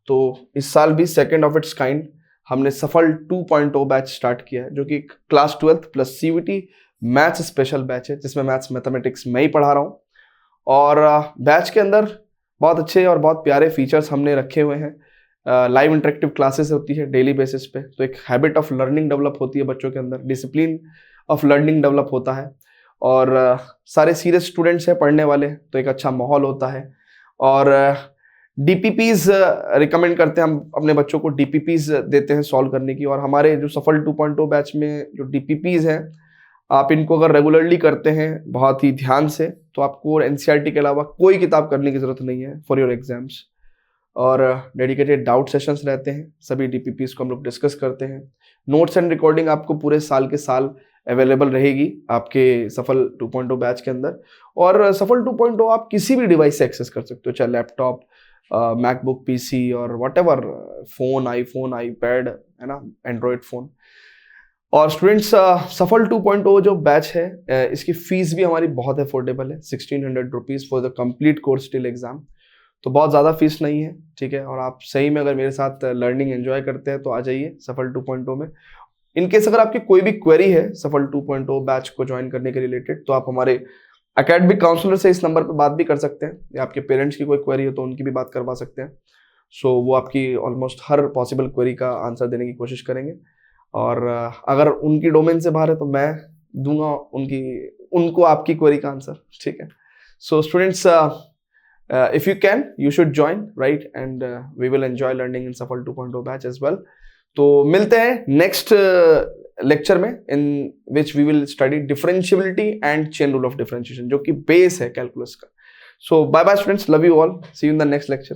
तो इस साल भी सेकेंड ऑफ इट्स काइंड हमने सफल 2.0 बैच स्टार्ट किया है, जो कि class 12 plus CVT maths special batch है, जिसमें मैथ्स मैथमेटिक्स मैं ही पढ़ा रहा हूँ। और बैच के अंदर बहुत अच्छे और बहुत प्यारे फीचर्स हमने रखे हुए हैं। लाइव इंटरेक्टिव क्लासेस होती है डेली बेसिस पे, तो एक हैबिट ऑफ लर्निंग डेवलप होती है बच्चों के अंदर, डिसिप्लिन ऑफ लर्निंग डेवलप होता है, और सारे सीरियस स्टूडेंट्स हैं पढ़ने वाले, तो एक अच्छा माहौल होता है। और DPPs रिकमेंड करते हैं हम अपने बच्चों को, DPPs देते हैं सॉल्व करने की। और हमारे जो सफल 2.0 बैच में जो DPPs हैं, आप इनको अगर रेगुलरली करते हैं बहुत ही ध्यान से, तो आपको NCERT के अलावा कोई किताब करने की ज़रूरत नहीं है फॉर योर एग्जाम्स। और डेडिकेटेड डाउट सेशंस रहते हैं, सभी DPPs को हम लोग डिस्कस करते हैं। नोट्स एंड रिकॉर्डिंग आपको पूरे साल के साल अवेलेबल रहेगी आपके सफल 2.0 बैच के अंदर। और सफल 2.0 आप किसी भी डिवाइस से एक्सेस कर सकते हो, चाहे लैपटॉप, मैकबुक, PC और व्हाटएवर, फ़ोन, आईफोन, आईपैड, है ना, एंड्रॉयड फ़ोन। और स्टूडेंट्स सफल 2.0 जो बैच है इसकी फ़ीस भी हमारी बहुत अफोर्डेबल है, 1600 rupees for the complete course till exam. तो बहुत ज़्यादा फीस नहीं है, ठीक है। और आप सही में अगर मेरे साथ लर्निंग एंजॉय करते हैं तो आ जाइए सफल 2.0 में। इनकेस अगर आपकी कोई भी क्वेरी है सफल 2.0 बैच को ज्वाइन करने के रिलेटेड, तो आप हमारे एकेडमिक काउंसलर से इस नंबर पर बात भी कर सकते हैं, या आपके पेरेंट्स की कोई क्वेरी हो तो उनकी भी बात करवा सकते हैं। सो वो आपकी ऑलमोस्ट हर पॉसिबल क्वेरी का आंसर देने की कोशिश करेंगे। और अगर उनकी डोमेन से बाहर है तो मैं दूंगा उनको आपकी क्वेरी का आंसर, ठीक है। So students if you can, you should join, right? And we will enjoy learning in Safal 2.0 batch as well. तो मिलते हैं नेक्स्ट लेक्चर में, in which we will study differentiability and chain rule of differentiation, जो कि base है calculus का. So bye bye students, love you all, see you in the next lecture.